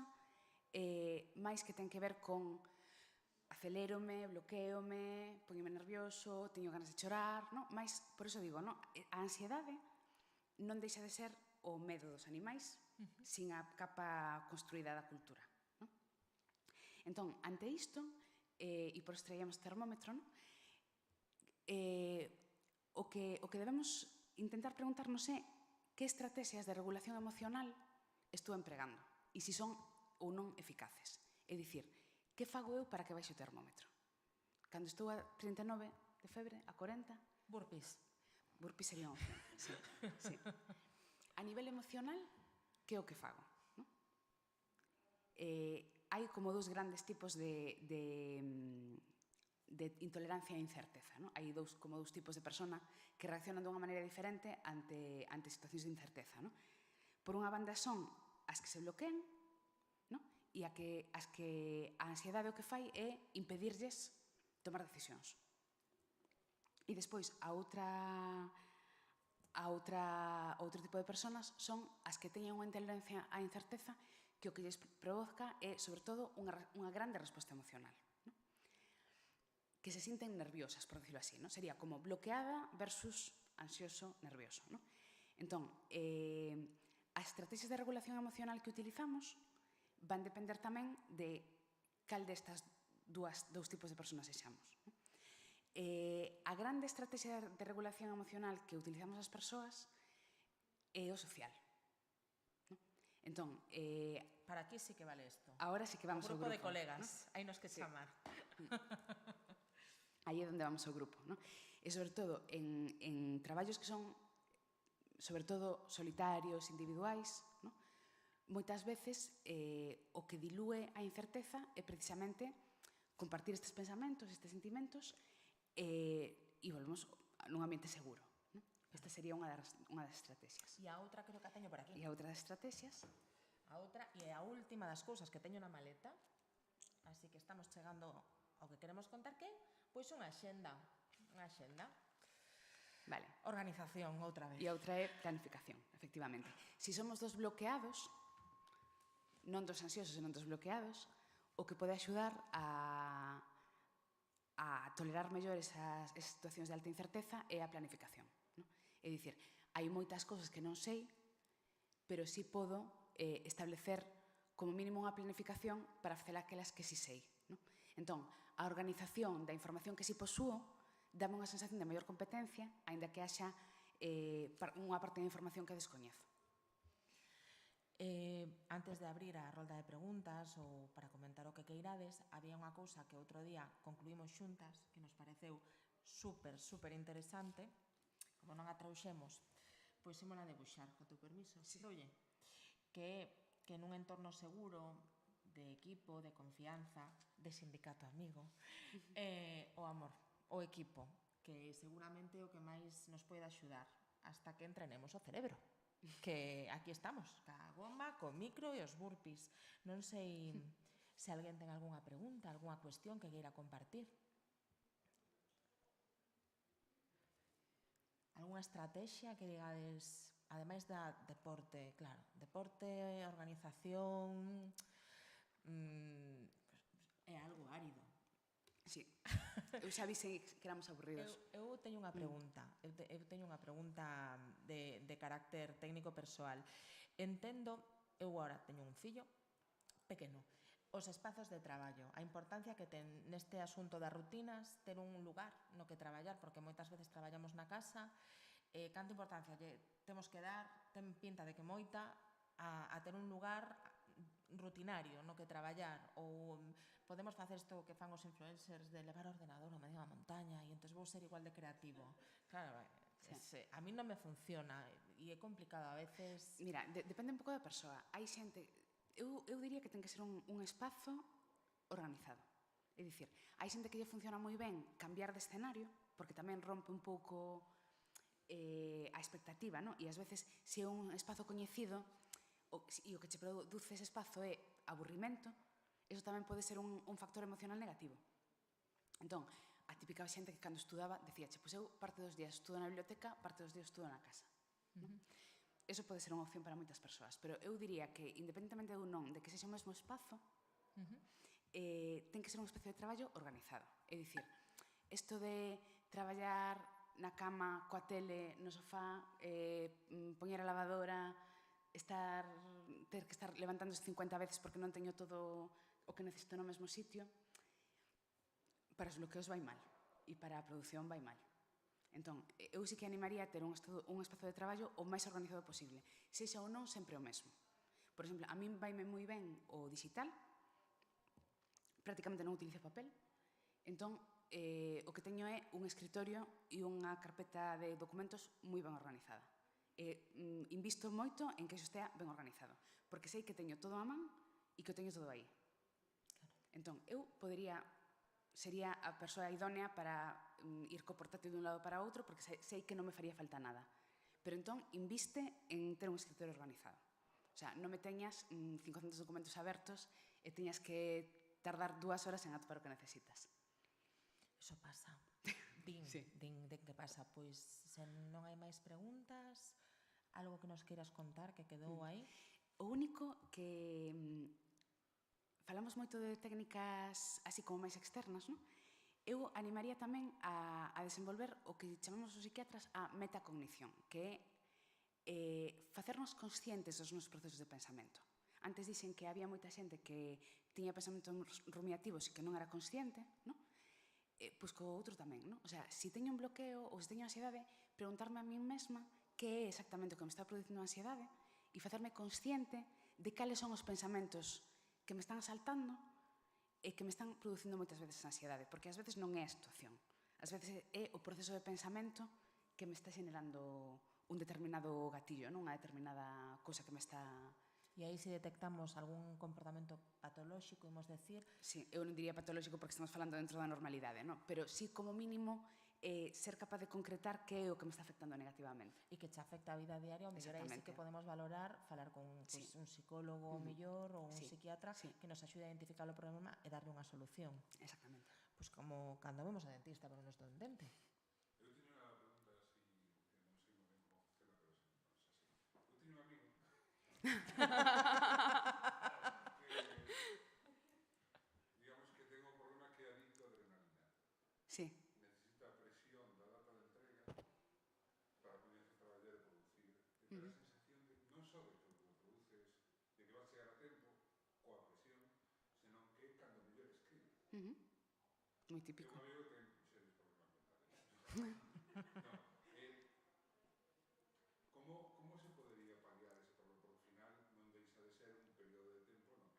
[SPEAKER 2] máis que ten que ver con acelérome, bloqueome, poñome nervioso, teño ganas de chorar, non? Mais, por iso digo, non? A ansiedade non deixa de ser o medo dos animais sin a capa construída da cultura. Non? Entón, ante isto, e por isto traíamos termómetro, non? O que debemos intentar preguntarnos é que estrategias de regulación emocional estou empregando e se son ou non eficaces. É dicir, que fago eu para que baixe o termómetro? Cando estou a 39 de febre, a 40,
[SPEAKER 1] Burpees.
[SPEAKER 2] burpees sería unha opción. Sí, sí. A nivel emocional, que é o que fago? No? Hai como dous grandes tipos de intolerancia e incerteza. No? Hai como dous tipos de persona que reaccionan dunha maneira diferente ante situacións de incerteza. No? Por unha banda son as que se bloquean, no? E as que a ansiedade o que fai é impedirlles tomar decisións. E despois outro tipo de personas son as que teñen unha intolerancia á incerteza que o que lles provoca é, sobre todo, unha grande resposta emocional. No? Que se sinten nerviosas, por decirlo así. No? Sería como bloqueada versus ansioso, nervioso. No? Entón, as estrategias de regulación emocional que utilizamos van depender tamén de cal destas dous tipos de personas sexamos. No? A grande estrategia de regulación emocional que utilizamos as persoas é o social. No? Entón,
[SPEAKER 1] para aquí sí que vale isto.
[SPEAKER 2] Ahora sí que vamos ao grupo.
[SPEAKER 1] O grupo de colegas, hai nos que chamar.
[SPEAKER 2] Aí é onde vamos ao grupo. No? E sobre todo, en traballos que son sobre todo solitarios, individuais, no? Moitas veces o que dilúe a incerteza é precisamente compartir estes pensamentos, estes sentimentos e volvemos nun ambiente seguro. No? Esta sería unha das estrategias.
[SPEAKER 1] E a outra creo que a teño por aquí.
[SPEAKER 2] E a outra das estrategias?
[SPEAKER 1] A outra e a última das cousas que teño na maleta, así que estamos chegando ao que queremos contar, que pois unha axenda. Unha axenda.
[SPEAKER 2] Vale.
[SPEAKER 1] Organización, outra vez.
[SPEAKER 2] E outra é planificación, efectivamente. Si somos dos bloqueados, non dos ansiosos, senón dos bloqueados, o que pode axudar a tolerar mellor esas situacións de alta incerteza é a planificación. No? É dicir, hai moitas cousas que non sei, pero si podo establecer como mínimo unha planificación para facer aquelas que si sei. No? Entón, a organización da información que si posúo dame unha sensación de maior competencia, aínda que haxa unha parte da información que descoñezo.
[SPEAKER 1] Antes de abrir a rolda de preguntas ou para comentar o que queirades, había unha cousa que outro día concluímos xuntas que nos pareceu super interesante. Como non a trouxemos, pois ímola debuxar, co teu permiso.
[SPEAKER 2] Sí.
[SPEAKER 1] Doulle, que nun entorno seguro, de equipo, de confianza, de sindicato amigo, o amor, o equipo, que seguramente é o que máis nos pode axudar hasta que entrenemos o cerebro. Que aquí estamos, ca goma, co micro e os burpees. Non sei se alguén ten algunha pregunta, algunha cuestión que queira compartir. Algunha estrategia que digades, ademais da deporte, claro, deporte, organización, é algo árido.
[SPEAKER 2] Sí. Eu xa dixen que éramos aburridos.
[SPEAKER 1] Eu teño unha pregunta. Eu teño unha pregunta de carácter técnico persoal. Entendo, eu agora teño un fillo pequeno, os espazos de traballo, a importancia que ten neste asunto das rutinas ter un lugar no que traballar, porque moitas veces traballamos na casa, canta importancia temos que dar, ten pinta de que moita, a ter un lugar rutinario no que traballar, ou podemos facer isto que fan os influencers de levar o ordenador ao medio da montaña e entón vou ser igual de creativo. Claro, a mí non me funciona e é complicado a veces.
[SPEAKER 2] Mira, depende un pouco da persoa. Hai xente, eu diría que ten que ser un espazo organizado. É dicir, hai xente que lle funciona moi ben cambiar de escenario, porque tamén rompe un pouco a expectativa, non? E ás veces, se é un espazo coñecido e o que che produce ese espazo é aburrimento, iso tamén pode ser un factor emocional negativo. Entón, a típica xente que cando estudaba decíache, pois eu parte dos días estudo na biblioteca, parte dos días estudo na casa. Eso pode ser unha opción para moitas persoas, pero eu diría que, independentemente ou non, de que sexa o mesmo espazo, ten que ser un espacio de traballo organizado. É dicir, isto de traballar na cama, coa tele, no sofá, poñer a lavadora, ter que estar levantándose 50 veces porque non teño todo o que necesito no mesmo sitio, para os bloqueos vai mal e para a produción vai mal. Entón, eu sí que animaría a ter un espazo de traballo o máis organizado posible, sexa ou non sempre o mesmo. Por exemplo, a min vaime moi ben o digital, prácticamente non utilizo papel, entón o que teño é un escritorio e unha carpeta de documentos moi ben organizada. Invisto moito en que iso estea ben organizado, porque sei que teño todo a man e que o teño todo aí. Entón, eu sería a persoa idónea para ir co portátil dun lado para outro, porque sei que non me faría falta nada. Pero entón, inviste en ter un escritorio organizado. O sea, non me teñas 500 documentos abertos e teñas que tardar 2 horas en atopar o que necesitas.
[SPEAKER 1] Iso pasa. Din
[SPEAKER 2] Sí.
[SPEAKER 1] de que pasa. Pois, se non hai máis preguntas, algo que nos queiras contar que quedou aí?
[SPEAKER 2] O único que falamos moito de técnicas así como máis externas, non? Eu animaría tamén a desenvolver o que chamamos os psiquiatras a metacognición, que é facernos conscientes dos nosos procesos de pensamento. Antes dixen que había moita xente que tiña pensamentos rumiativos e que non era consciente, non? Pois co outro tamén, non? O sea, se teño un bloqueo ou se teño ansiedade, preguntarme a min mesma que é exactamente o que me está producindo ansiedade e facerme consciente de cales son os pensamentos que me están asaltando e que me están producindo moitas veces ansiedade, porque ás veces non é a situación. Ás veces é o proceso de pensamento que me está generando un determinado gatillo, non? Unha determinada cousa que me está...
[SPEAKER 1] E aí se detectamos algún comportamento patolóxico, imos decir...
[SPEAKER 2] Sí, eu non diría patolóxico porque estamos falando dentro da normalidade, non? Pero sí, como mínimo, ser capaz de concretar que é o que me está afectando negativamente.
[SPEAKER 1] E que che afecta a vida diaria, o mellor aí sí que podemos valorar falar con pues, un psicólogo mellor ou un psiquiatra que nos axude a identificar o problema e darle unha solución.
[SPEAKER 2] Exactamente.
[SPEAKER 1] Pois como cando vemos a dentista para o noso dente.
[SPEAKER 3] Eu teño unha pregunta así, que non sei moi ben como funciona, pero non sei así. Eu teño un amigo digamos que ten o problema que é adicto a adrenalina.
[SPEAKER 2] Sí.
[SPEAKER 3] Necesita a presión da data de entrega para poderse traballar e producir. E ter a sensación de non só de que o produces, de que vas chegar a tempo coa presión, senón que cando mellor escribe.
[SPEAKER 2] Moi típico.
[SPEAKER 3] É un amigo que ten serios problemas mentales. Como se podería paliar ese problema? Porque ao final non deixa de ser un período de tempo no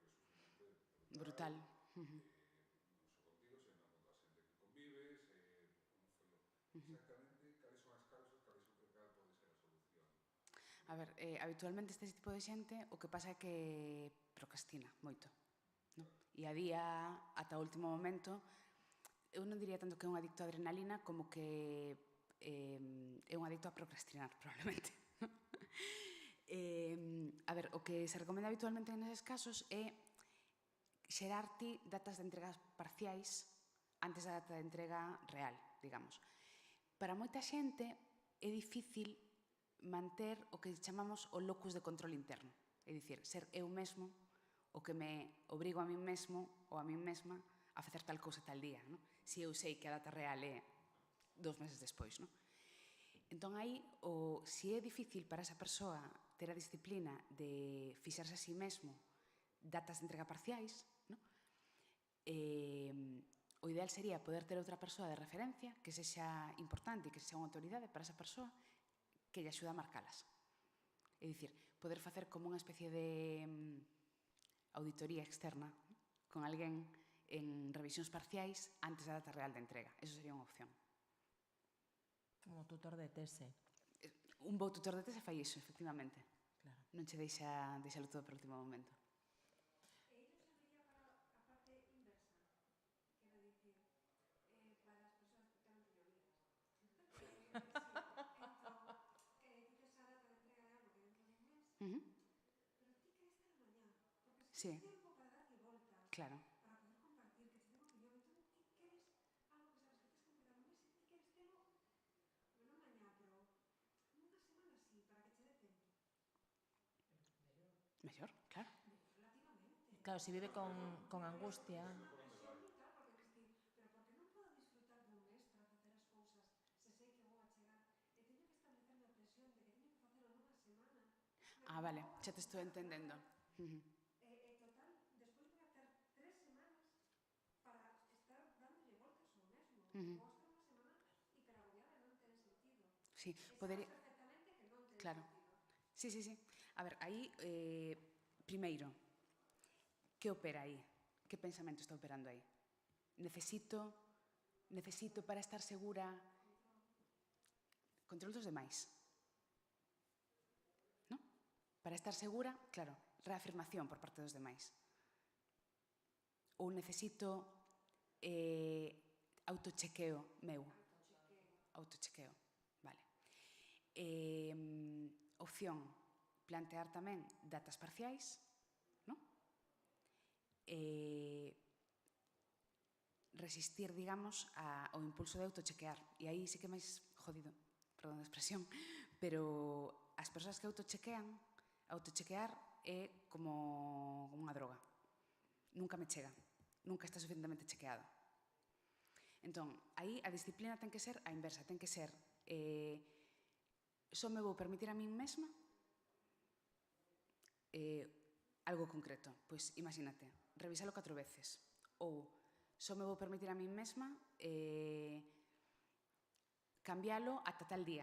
[SPEAKER 3] que o sufrimento é
[SPEAKER 2] Brutal.
[SPEAKER 3] non só contigo, senón con toda a xente que convives, exactamente cales son as causas, cal pode ser a solución.
[SPEAKER 2] A ver, habitualmente este tipo de xente o que pasa é que procrastina moito, non? E a día, ata o último momento, eu non diría tanto que é un adicto a adrenalina como que é un adicto a procrastinar, probablemente. A ver, o que se recomenda habitualmente neses casos é xerar ti datas de entregas parciais antes da data de entrega real, digamos. Para moita xente é difícil manter o que chamamos o locus de control interno, é dicir, ser eu mesmo o que me obrigo a min mesmo ou a min mesma a facer tal cousa tal día, non? Se eu sei que a data real é 2 meses despois, non? Entón aí, se é difícil para esa persoa ter a disciplina de fixarse a sí mesmo datas de entrega parciais, non? O ideal sería poder ter outra persoa de referencia que sexa importante e que sexa unha autoridade para esa persoa que lle axuda a marcalas. É dicir, poder facer como unha especie de auditoría externa con alguén en revisións parciais antes da data real de entrega. Eso sería unha opción.
[SPEAKER 1] Como tutor de tese.
[SPEAKER 2] Un bo tutor de tese fai iso, efectivamente.
[SPEAKER 1] Claro.
[SPEAKER 2] Non che deixalo todo para o último momento.
[SPEAKER 4] E iso serviría para a parte inversa. Quero dicir, para as persoas que tamén teño amigas. Entón, dices a data de entrega de algo que dentro dun mes, pero ti queres ter mañá, porque se tens tempo para darlle voltas,
[SPEAKER 2] Claro.
[SPEAKER 4] para poder compartir, que che ten opinión, entón ti queres algo que sabes que tens que entregar un mes e ti queres telo, non mañá, pero nunha semana así, para que che dé tempo.
[SPEAKER 2] Mellor, claro.
[SPEAKER 4] Relativamente.
[SPEAKER 1] Claro, se vive con angustia.
[SPEAKER 4] Presión brutal, porque dicir, pero porque non podo disfrutar dun mes para facer as cousas se sei que vou a chegar e teño que establecerme a presión de que teño que facelo nunha semana.
[SPEAKER 2] Vale, xa te estou entendendo.
[SPEAKER 4] Total, despois vou a ter 3 semanas para estar dándolle voltas ao mesmo. Vou a estar unha semana hiperagobiada e non ten sentido.
[SPEAKER 2] Sí,
[SPEAKER 4] Sabes perfectamente que non ten
[SPEAKER 2] Claro.
[SPEAKER 4] sentido.
[SPEAKER 2] Sí. A ver, aí Primeiro, que opera aí? Que pensamento está operando aí? Necesito para estar segura control dos demais. ¿No? Para estar segura, claro, reafirmación por parte dos demais. Ou necesito autochequeo meu. Autochequeo, vale. Opción, plantear tamén datas parciais, ¿no? Resistir, digamos, ao impulso de autochequear. E aí sí que é máis jodido, perdón a expresión, pero as persoas que autochequear é como unha droga. Nunca me chega, nunca está suficientemente chequeado. Entón, aí a disciplina ten que ser a inversa, ten que ser só me vou permitir a min mesma algo concreto. Pois imagínate, revisalo 4 veces. Ou só me vou permitir a min mesma cambialo ata tal día.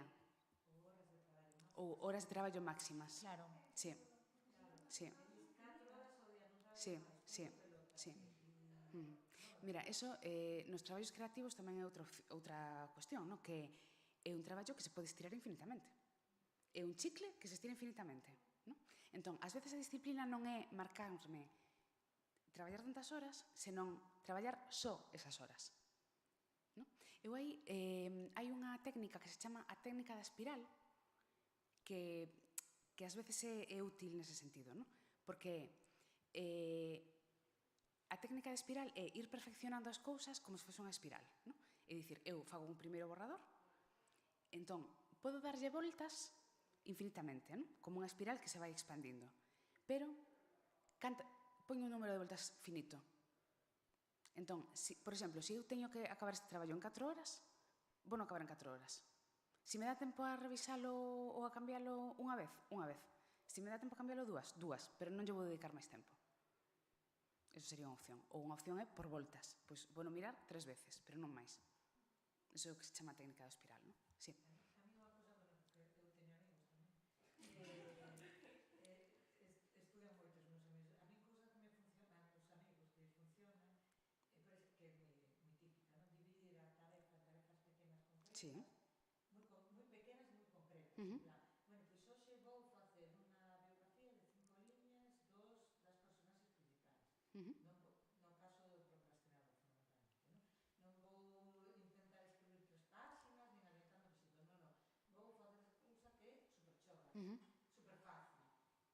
[SPEAKER 2] Ou horas de traballo máximas.
[SPEAKER 1] Claro.
[SPEAKER 2] Sí. Sí. Sí, sí, sí. Mira, eso nos traballos creativos tamén é outra cuestión, no? Que é un traballo que se pode estirar infinitamente. É un chicle que se estira infinitamente. No? Entón, ás veces a disciplina non é marcarme traballar tantas horas, senón traballar só esas horas. No? Eu aí hai unha técnica que se chama a técnica da espiral que ás veces é útil nese sentido, no? Porque a técnica de espiral é ir perfeccionando as cousas como se fose unha espiral, no? É dicir, eu fago un primeiro borrador, entón, podo darlle voltas infinitamente, no? Como unha espiral que se vai expandindo. Pero, poño un número de voltas finito. Entón, por exemplo, se eu teño que acabar este traballo en 4 horas, vou non acabar en 4 horas. Se me dá tempo a revisalo ou a cambialo unha vez, unha vez. Se me dá tempo a cambialo dúas, pero non lle vou dedicar máis tempo. Eso sería unha opción. Ou unha opción é por voltas. Pois vou mirar 3 veces, pero non máis. Eso é o que se chama a técnica da espiral, non? Sí.
[SPEAKER 5] A mí unha cosa, bueno, que eu teño amigos tamén, estudian moitos meus amigos. A mí cousa que me funciona, a meus amigos que funcionan, que é moi típica, non? Dividir a tarefa en tarefas pequenas concretas,
[SPEAKER 2] Sí.
[SPEAKER 5] moi pequenas e moi concretas.
[SPEAKER 2] Uh-huh.
[SPEAKER 5] En plan, bueno, pois hoxe vou facer unha biografía de 5 liñas das personaxes principais.
[SPEAKER 2] Uh-huh.
[SPEAKER 5] No caso do procrastinador, fundamentalmente, non vou intentar escribir 3 páxinas, nin adiantando visitos, non. Vou facer esa cousa que é super chorra,
[SPEAKER 2] Uh-huh.
[SPEAKER 5] super fácil,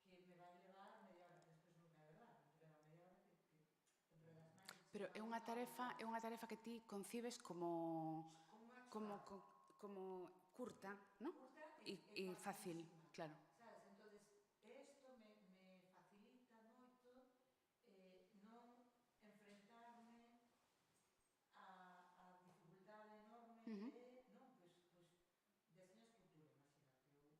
[SPEAKER 5] que me vai levar media hora, que despois non é verdade, non te leva media hora que te enredas máis.
[SPEAKER 2] Pero é unha tarefa que ti concibes como curta, ¿no? E fácil, claro.
[SPEAKER 5] Sabes, entonces isto me facilita moito non enfrentarme a dificultade enorme de, non, pois deseño escultura, imagínate,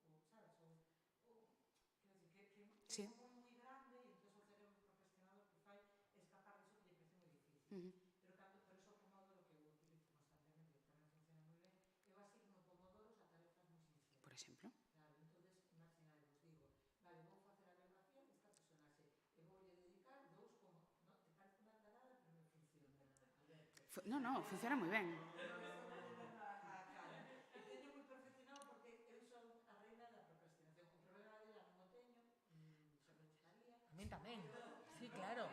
[SPEAKER 5] ou sabes, quero dicir, que
[SPEAKER 2] Sí.
[SPEAKER 5] é moi grande e entón o cerebro procrastinador que fai escapar diso que lle parece moi difícil. Pero eso Pomodoro que eu utilizo constantemente, que tamén funciona moi ben, eu asigno Pomodoros a tarefas moi sinxelas.
[SPEAKER 2] Por exemplo.
[SPEAKER 5] Claro, entonces, imaginade, vos digo, vale, vou facer a biografía desta personaxe e voulle dedicar 2 como, non, te parece unha andarada, pero me funciona, Alberto.
[SPEAKER 2] No, funciona moi ben.
[SPEAKER 5] E teño moi perfeccionado porque eu son a reina da procrastinación. O problema dela non o teño, xa me gustaría.
[SPEAKER 1] A min tamén. Sí, claro.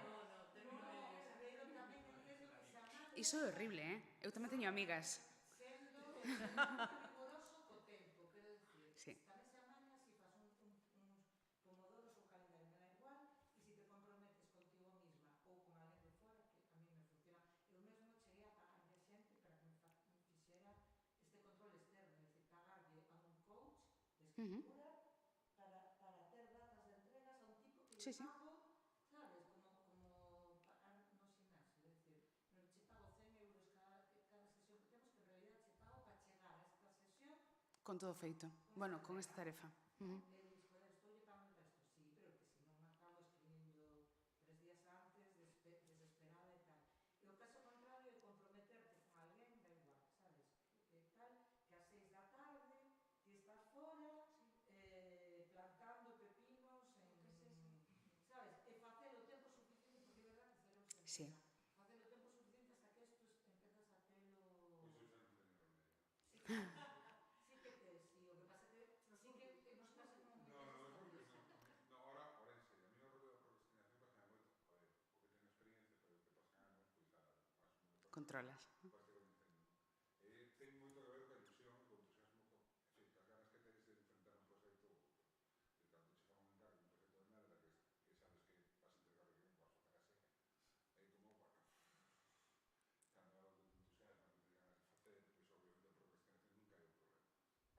[SPEAKER 5] Pero tamén entendo que se amade
[SPEAKER 2] Iso é horrible, Eu tamén teño amigas.
[SPEAKER 5] sendo rigoroso co tempo, quero dicir,
[SPEAKER 2] Sí.
[SPEAKER 5] tamén se amaña se faz uns pomodoros ou calendario, me da igual, e se te comprometes contigo mesma ou con alguén de fora, que a mí me funciona. Eu mesmo cheguei a pagarlle a xente para que me fixera este control externo, é dicir, pagarlle a un coach de escritura para ter datas de entregas a un tipo que
[SPEAKER 2] Sí, sí.
[SPEAKER 5] pago, sabes, como pagar no gimnasio, é dicir, che pago 100 euros cada sesión que temos, que en realidad che pago para chegar a esta sesión
[SPEAKER 2] Con todo feito. Bueno, con esta tarefa.
[SPEAKER 5] e dis, joder, estou lle pagando el resto, sí, pero que se non me acabo escribindo 3 días antes, desesperada e tal. E o caso contrario é comprometerte con alguén, da igual, sabes, que tal, que ás 6 da tarde ti estás fora plantando pepinos en, sabes,
[SPEAKER 2] Sí.
[SPEAKER 5] Facelo tempo suficiente hasta que estos empezas a telo...
[SPEAKER 3] Pois eu xa non teño remedio.
[SPEAKER 5] Sí que tes, sí, o que pasa que sí que vos pasa como que
[SPEAKER 3] No,
[SPEAKER 5] tes
[SPEAKER 3] no,
[SPEAKER 5] esta
[SPEAKER 3] eu creo que
[SPEAKER 5] prisa.
[SPEAKER 3] no, ahora en serio, a mí o rollo da procrastinación pasa moito, joder, porque teño experiencia, pero que pasan anos, pois nada, asumo
[SPEAKER 2] Controlas.
[SPEAKER 3] parte coñecendo. Ten moito que ver coa ilusión e co entusiasmo, en fin, as ganas que tedes de enfrentar un proxecto ou outro. E cando che fan un encargo, un proxecto de merda, que sabes que vas a entregar o guión, vas a facer a seca, aí como, bueno, cando é algo que te entusiasma, que te ganas de facer, pois obviamente a procrastinación nunca é un problema.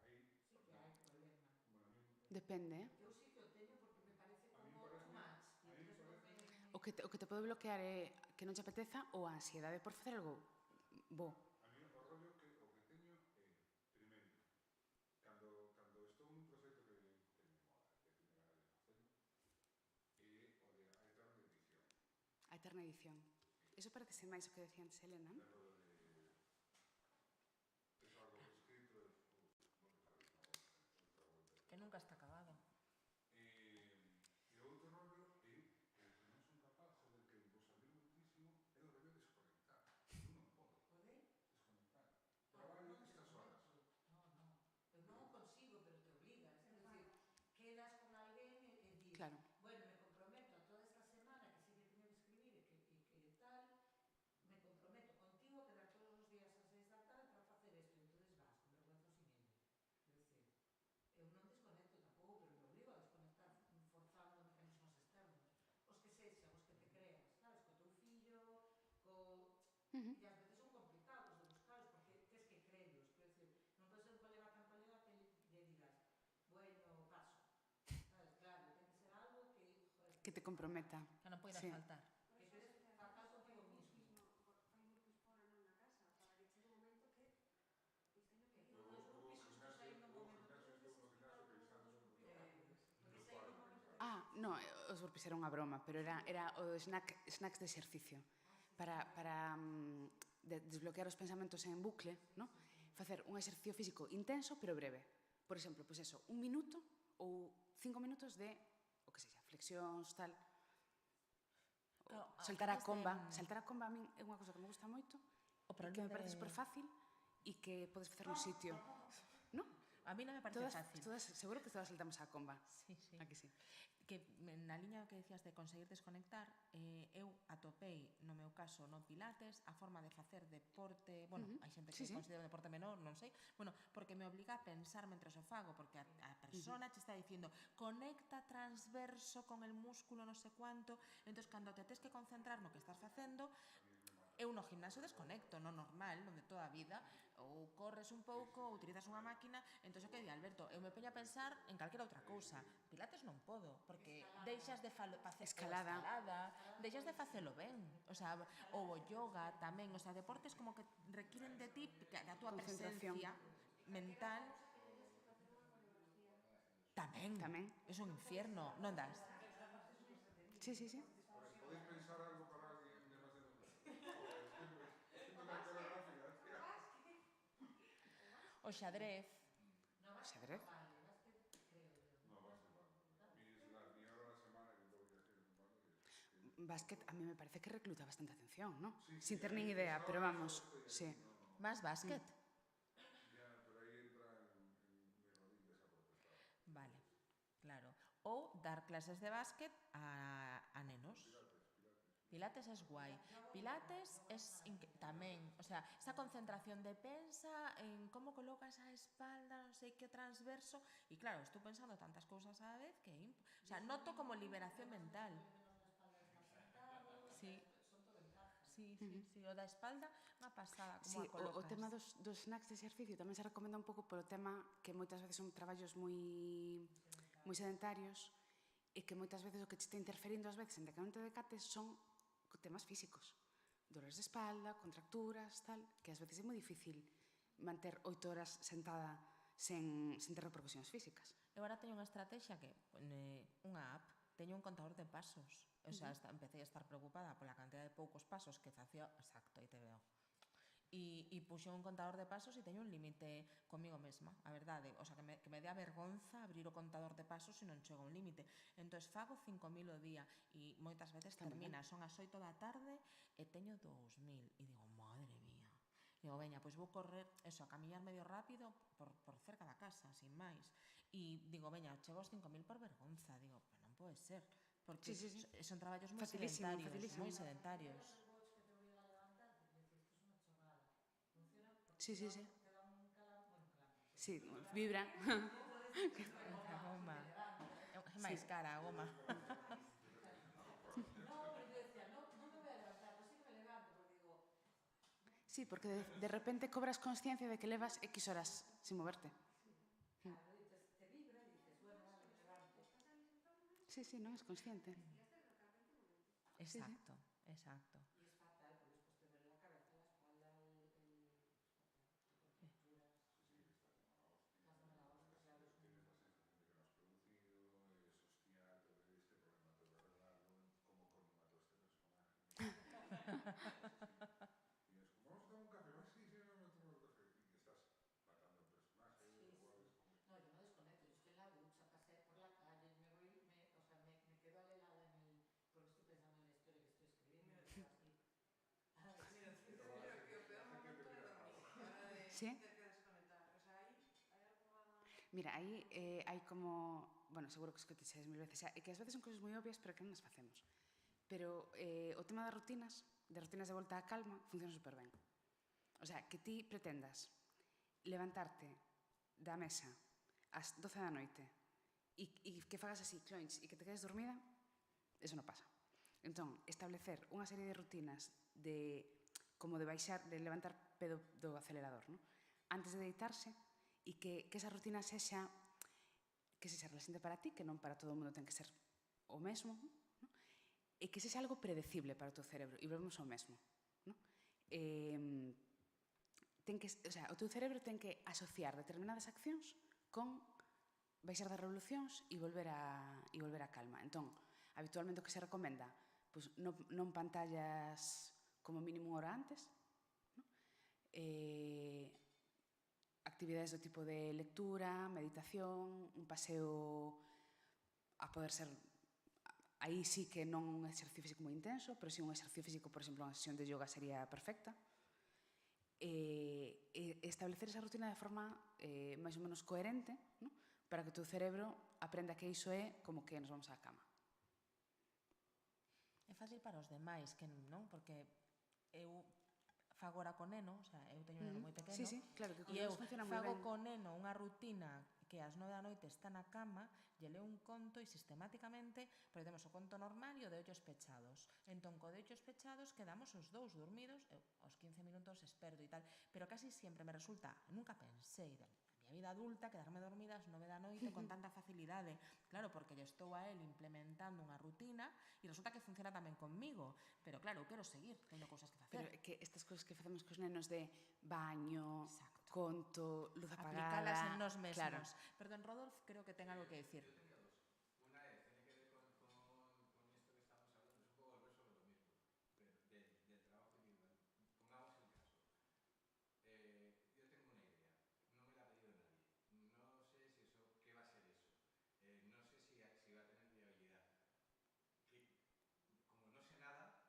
[SPEAKER 3] Aí,
[SPEAKER 5] Sí que hai problema.
[SPEAKER 3] bueno, a mí
[SPEAKER 2] Depende,
[SPEAKER 5] Eu sí que o teño porque me parece
[SPEAKER 3] A mí
[SPEAKER 5] como
[SPEAKER 3] parece-
[SPEAKER 5] too much.
[SPEAKER 3] a mí
[SPEAKER 5] Entonces non
[SPEAKER 3] parece-
[SPEAKER 5] me...
[SPEAKER 2] O que te pode bloquear é que non te apeteza ou a ansiedade por facer algo bo.
[SPEAKER 3] A mí o rollo que o que teño é, primeiro, cando estou nun proxecto que me mola, que teño ganas de facelo, é o de a eterna edición.
[SPEAKER 2] A eterna edición. Iso parece máis o que decía antes Helena,
[SPEAKER 3] É
[SPEAKER 2] non?
[SPEAKER 3] rollo de tes algo escrito e outra volta.
[SPEAKER 1] Que nunca está acabado.
[SPEAKER 3] E outro rollo é que non son capaz, joder, que vos admiro muitísimo, é o rollo de desconectar. Eu non podo
[SPEAKER 5] Pode?
[SPEAKER 3] desconectar.
[SPEAKER 5] Ah,
[SPEAKER 3] Traballo
[SPEAKER 5] non
[SPEAKER 3] estas horas.
[SPEAKER 5] desconecto. No. Eu non o consigo, pero te obligas. É dicir, quedas con alguén e dis,
[SPEAKER 2] Claro.
[SPEAKER 5] bueno, me comprometo a toda esta semana que sí que teño que escribir e que tal, me comprometo contigo a quedar todos os días ás 6 da tarde para facer isto. E entonces vas, con vergüenza sin ella. É dicir, eu non desconecto tampouco, pero me obrigo a desconectar forzando mecanismos externos. Os que sexan, os que te creas, sabes, co teu fillo, e ás veces son complicados de buscaros, porque tes que crelos, quero dicir, non pode ser un colega tan colega que lle digas, bueno, paso, sabes, claro, ten que ser algo que, joder,
[SPEAKER 2] Que te comprometa.
[SPEAKER 1] Que non poidas
[SPEAKER 2] Sí.
[SPEAKER 1] faltar.
[SPEAKER 5] que queres fatal contigo mismo.
[SPEAKER 4] Fai grupos fora non na casa, para que chegue un momento que pois teño que ir.
[SPEAKER 5] Eu nos grupos isto saí nun momento,
[SPEAKER 3] estou no gimnasio pensando
[SPEAKER 5] porque saí nun momento que
[SPEAKER 2] Ah, no, os burpees era unha broma, pero era o snacks de exercicio. Para desbloquear os pensamentos en bucle, no? Facer un exercicio físico intenso pero breve. Por exemplo, pois eso, 1 minuto ou 5 minutos de, o que sexa, flexións, tal.
[SPEAKER 1] Claro,
[SPEAKER 2] Saltar a
[SPEAKER 1] falas
[SPEAKER 2] comba.
[SPEAKER 1] de-
[SPEAKER 2] Saltar a comba a min é unha cosa que me gusta moito
[SPEAKER 1] O
[SPEAKER 2] e que
[SPEAKER 1] problema
[SPEAKER 2] me parece
[SPEAKER 1] de-
[SPEAKER 2] super fácil e que podes facer no sitio. No?
[SPEAKER 1] A mí non me parece fácil.
[SPEAKER 2] Seguro que todas saltamos a comba.
[SPEAKER 1] Sí, sí.
[SPEAKER 2] Aquí sí.
[SPEAKER 1] Que na liña que decías de conseguir desconectar, eu atopei, no meu caso, no pilates, a forma de facer deporte, bueno, hai xente que
[SPEAKER 2] Sí, sí.
[SPEAKER 1] considera deporte menor, non sei, bueno, porque me obliga a pensar mentre o fago, porque a persona che está dicindo conecta transverso con el músculo no sé cuánto, entón, cando te tes que concentrar no que estás facendo, eu no gimnasio desconecto, no normal, onde toda a vida, ou corres un pouco, ou utilizas unha máquina, entón, o que di Alberto, eu me peño a pensar en calquera outra cousa. Pilates non podo, porque deixas de facer
[SPEAKER 2] Escalada.
[SPEAKER 1] deixas de facelo ben. O sea, ou o yoga tamén, o sea, deportes como que requiren de ti da túa
[SPEAKER 2] Concentración.
[SPEAKER 1] presencia mental. Tamén.
[SPEAKER 2] Tamén.
[SPEAKER 1] É un infierno, non das?
[SPEAKER 2] Sí, sí, sí.
[SPEAKER 3] Podéis pensar algo para alguén demasiado la coreografía, tía.
[SPEAKER 1] O xadrez.
[SPEAKER 2] Xadrez.
[SPEAKER 3] No, básquet, ni hora a la semana que tengo que hacer un bando
[SPEAKER 2] Básquet a mí me parece que recluta bastante atención, ¿no?
[SPEAKER 3] Sí,
[SPEAKER 2] Sin ter nin idea, pero vamos, sí.
[SPEAKER 1] Más básquet.
[SPEAKER 3] Ya, pero ahí entra en mis rodillas a protestar.
[SPEAKER 1] Vale, claro. Ou dar clases de básquet a nenos. Pilates es guai. Pilates es tamén, o sea, esa concentración de pensa en como colocas a espalda, non sei que transverso, e claro, estou pensando tantas cousas á vez que, o sea, noto como liberación mental. Sí. Sí, o da espalda, unha pasada, como
[SPEAKER 2] Sí,
[SPEAKER 1] a colocas.
[SPEAKER 2] o tema dos snacks de exercicio tamén se recomenda un pouco polo tema que moitas veces son traballos moi sedentarios e que moitas veces o que te está interferindo ás veces en que non te decates son temas físicos. Dolores de espalda, contracturas, tal, que ás veces é moi difícil manter 8 horas sentada sen ter repercusións físicas.
[SPEAKER 1] Eu agora teño unha estrategia que, unha app, teño un contador de pasos. O sea, empecé a estar preocupada pola cantidad de poucos pasos que facía, exacto, aí te veo. e puxo un contador de pasos e teño un límite comigo mesma, a verdade, o sea, que me dé a vergonza abrir o contador de pasos se non chego a un límite. Entón, fago 5.000 o día e moitas veces termina, son as 8 da tarde e teño 2.000 e digo, madre mía. Digo, veña, pois vou correr, eso, a camiñar medio rápido por cerca da casa, sin máis. E digo, veña, chego aos 5.000 por vergonza. Digo, pero non pode ser, porque son traballos moi sedentarios, moi sedentarios.
[SPEAKER 5] Watch que te obliga a levantarte, que decir, esto es una chorrada. Funciona porque
[SPEAKER 2] Sí, sí, sí.
[SPEAKER 5] te da un calambre, bueno, calambre.
[SPEAKER 2] Sí, vibra.
[SPEAKER 1] A goma. É máis cara a goma.
[SPEAKER 5] No, pero yo decía, no me voy a levantar, pues sí que me levanto, porque digo...
[SPEAKER 2] Sí, porque de repente cobras consciencia de que levas X horas sin moverte.
[SPEAKER 5] Claro, y te vibra y dices, bueno, vale, me levanto.
[SPEAKER 2] Sí, sí, non es consciente.
[SPEAKER 1] Exacto, exacto.
[SPEAKER 5] Y es fatal, porque después te duele la cabeza, la espalda, es fatal. Te contracturas. Vas de mala hostia, claro, es
[SPEAKER 3] Tienes
[SPEAKER 5] un...
[SPEAKER 3] la sensación de que no has producido, es hostia, este problema tengo que arreglarlo, cómo coño mato a este personaje. Y es como, vamos a tomar un café, sí, sí, vamos a tomar un café. Y estás matando al personaje,
[SPEAKER 5] Sí,
[SPEAKER 3] igual
[SPEAKER 5] sí.
[SPEAKER 3] es como...
[SPEAKER 5] No, yo no desconecto, yo estoy en la ducha, paseo por la calle, me voy, o sea, me quedo alelada en el... Porque estoy pensando en la historia que estoy escribiendo. Así.
[SPEAKER 4] Pero que o peor momento é dormir, a hora de
[SPEAKER 2] Sí?
[SPEAKER 4] ter que desconectar. O sea, hai alguna...
[SPEAKER 2] Mira, aí hai como... Bueno, seguro que escoitexes mil veces. É que ás veces son cousas moi obvias, pero que non as facemos. Pero o tema das rutinas de volta á calma, funciona super ben. O sea, que ti pretendas levantarte da mesa ás 12 da noite e que fagas así, cloins, e que te quedes dormida, eso non pasa. Entón, establecer unha serie de rutinas como de baixar, de levantar pedo do acelerador, ¿no? Antes de deitarse, e que esa rutina sexa relaxante para ti, que non para todo o mundo ten que ser o mesmo, ¿no? E que sexa algo predecible para o teu cerebro, e volvemos ao mesmo, ¿no? O teu cerebro ten que asociar determinadas accións con baixar das revolucións e volver a calma. Entón, habitualmente o que se recomenda, pois non pantallas como mínimo unha hora antes, ¿no? Actividades do tipo de lectura, meditación, un paseo a poder ser... Aí sí que non un exercicio físico moi intenso, pero sí un exercicio físico, por exemplo, unha sesión de yoga sería perfecta. Establecer esa rutina de forma máis ou menos coherente, ¿no? Para que o teu cerebro aprenda que iso é como que nos vamos á cama.
[SPEAKER 1] É fácil para os demais, que non, porque eu fago ahora con neno, o sea, eu teño un neno moi pequeno,
[SPEAKER 2] Sí, sí, claro, que con
[SPEAKER 1] e eu
[SPEAKER 2] eles funciona moi
[SPEAKER 1] fago
[SPEAKER 2] ben.
[SPEAKER 1] con neno unha rutina que ás 9 da noite está na cama, lle leo un conto e sistemáticamente, porque temos o conto normal e o de ollos pechados. Entón, co de ollos pechados quedamos os dous dormidos, eu aos 15 minutos esperto e tal, pero casi sempre me resulta, nunca pensei da miña vida adulta quedarme dormida ás 9 da noite con tanta facilidade. Claro, porque lle estou a él implementando unha rutina e resulta que funciona tamén conmigo, pero claro, eu quero seguir, teño cousas que facer.
[SPEAKER 2] Pero que estas cousas que facemos cos nenos de baño,
[SPEAKER 1] Exacto.
[SPEAKER 2] conto, luz apagada...
[SPEAKER 1] Aplicalas en nos mesmos.
[SPEAKER 2] Claro.
[SPEAKER 1] Perdón, Rodolf, creo que ten algo que decir.
[SPEAKER 6] Yo tenía dos. Una tiene que ver con esto que estamos hablando, es un poco volver sobre lo mismo, pero del trabajo individual. Pongamos el caso. Yo tengo una idea, no me la ha pedido nadie. No sé si eso, qué va a ser eso. No sé si va a tener viabilidad. Como no sé nada,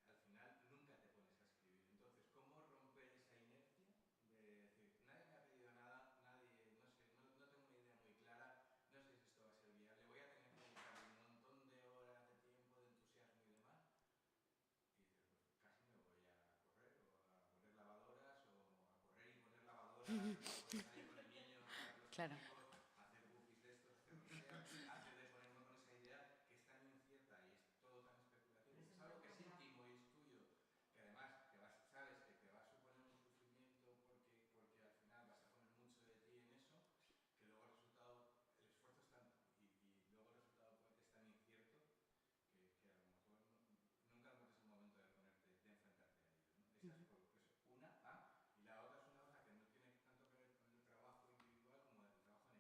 [SPEAKER 6] al final nunca te pones a escribir. Entonces, ¿cómo romper esa inercia de decir, nadie me ha pedido nada, nadie, no sé, no tengo una idea muy clara, no sé si esto va a ser viable, voy a tener que dedicar un montón de horas de tiempo, de entusiasmo y demás? Y dices, pues casi me voy a correr o a poner lavadoras o a correr y poner lavadoras, o poder salir con el niño, sacar los
[SPEAKER 2] Claro.
[SPEAKER 6] amigos, hacer bookies de estos, hacer lo que sea, antes de ponerme con esa idea que es tan incierta y es todo tan especulativo, es algo que es íntimo y es tuyo, que además sabes que te va a suponer un sufrimiento porque al final vas a poner mucho de ti en eso, que luego el resultado, el esfuerzo es tanto y luego el resultado es tan incierto que a lo mejor nunca encuentras el momento de enfrentarte a ello, ¿no? Esa es una A, y la otra es una cosa que no tiene tanto que ver con el trabajo individual como el trabajo en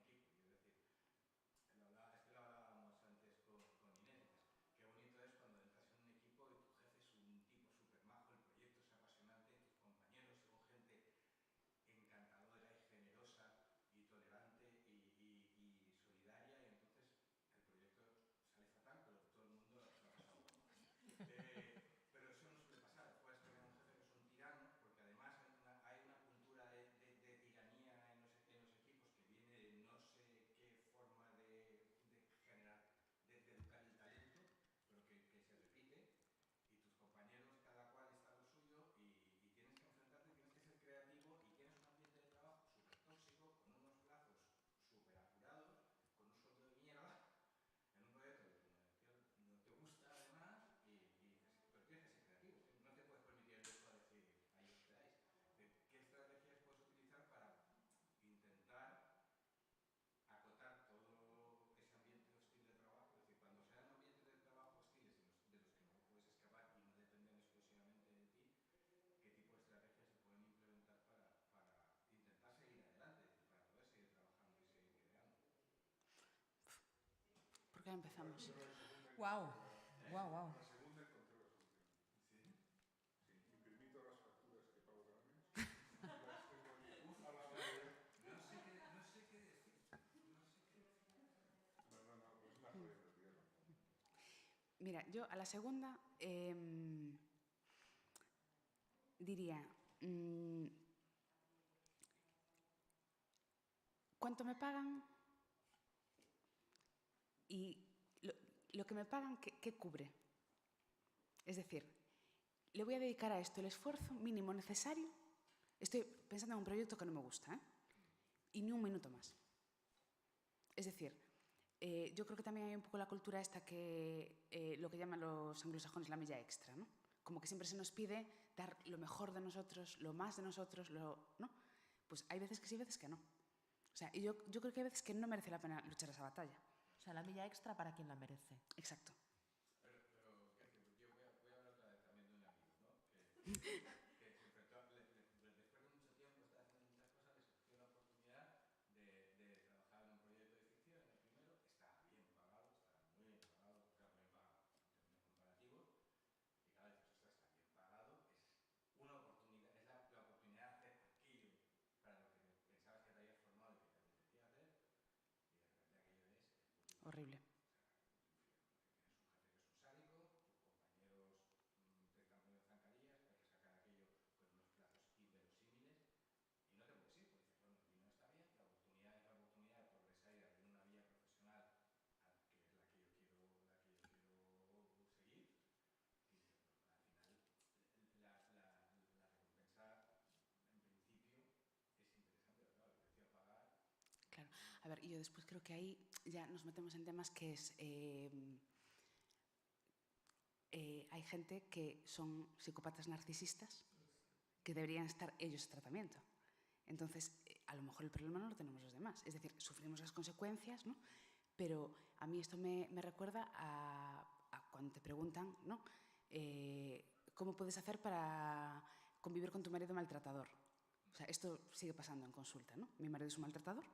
[SPEAKER 2] que ya empezamos.
[SPEAKER 1] Guau, guau, guau.
[SPEAKER 3] La segunda encontré la solución. Sí, imprimí todas las facturas que pago cada mes. Las tengo ahí a la hora de...
[SPEAKER 6] No sé qué decir. No sé qué decir.
[SPEAKER 3] No, pero es una joya de tierra.
[SPEAKER 2] Mira, yo a la segunda diría, ¿cuánto me pagan? Y lo que me pagan, ¿qué cubre? Es decir, le voy a dedicar a esto el esfuerzo mínimo necesario. Estoy pensando en un proyecto que no me gusta, ¿eh? Y ni un minuto más. Es decir, yo creo que también hay un poco la cultura esta que lo que llaman los anglosajones la milla extra, ¿no? Como que siempre se nos pide dar lo mejor de nosotros, lo más de nosotros, ¿no? Pues hay veces que sí, veces que no. O sea, y yo creo que hay veces que no merece la pena luchar esa batalla.
[SPEAKER 1] O sea, la milla extra para quien la merece.
[SPEAKER 2] Exacto.
[SPEAKER 6] Pero yo voy a hablar otra vez también de un amigo, ¿no? Que se enfrentó, después de mucho tiempo, está haciendo muchas cosas, le surgió la oportunidad de trabajar en un proyecto de ficción. En el primero está bien pagado, está muy bien pagado, claro, bien pagado en términos comparativos. Y claro, dices, ostras, está bien pagado, es una oportunidad, es la oportunidad de hacer aquello para lo que pensabas que te habías formado y que te apetecía hacer, y de repente aquello es el puto infierno.
[SPEAKER 2] Horrible.
[SPEAKER 6] O sea, el puto infierno, que tienes un jefe que es un sádico, tus compañeros te están poniendo zancadillas, hay que sacar aquello con unos plazos inverosímiles y no te puedes ir, porque dices, bueno, aquí no está bien, la oportunidad es la oportunidad de progresar y de abrir una vía profesional que es la que yo quiero seguir. Y dices, pues al final la recompensa en principio es interesante, pero claro, el precio a pagar.
[SPEAKER 2] Claro. A ver, y yo después creo que ahí ya nos metemos en temas que es... hay gente que son psicópatas narcisistas que deberían estar ellos en tratamiento. Entonces, a lo mejor el problema no lo tenemos los demás. Es decir, sufrimos las consecuencias, ¿no? Pero a mí esto me recuerda a cuando te preguntan, ¿no? ¿Cómo puedes hacer para convivir con tu marido maltratador? O sea, esto sigue pasando en consulta, ¿no? Mi marido es un maltratador.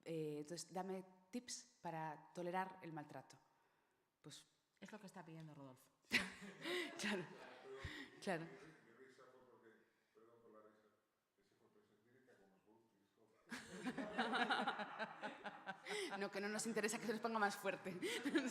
[SPEAKER 2] Entonces, dame tips para tolerar el maltrato. Pues...
[SPEAKER 1] Es lo que está pidiendo Rodolfo.
[SPEAKER 2] Claro, claro.
[SPEAKER 3] Mi risa fue porque, perdón por la risa, ese fue presión directa con los Boutris.
[SPEAKER 2] No, que no nos interesa que se les ponga más fuerte.
[SPEAKER 5] Bueno,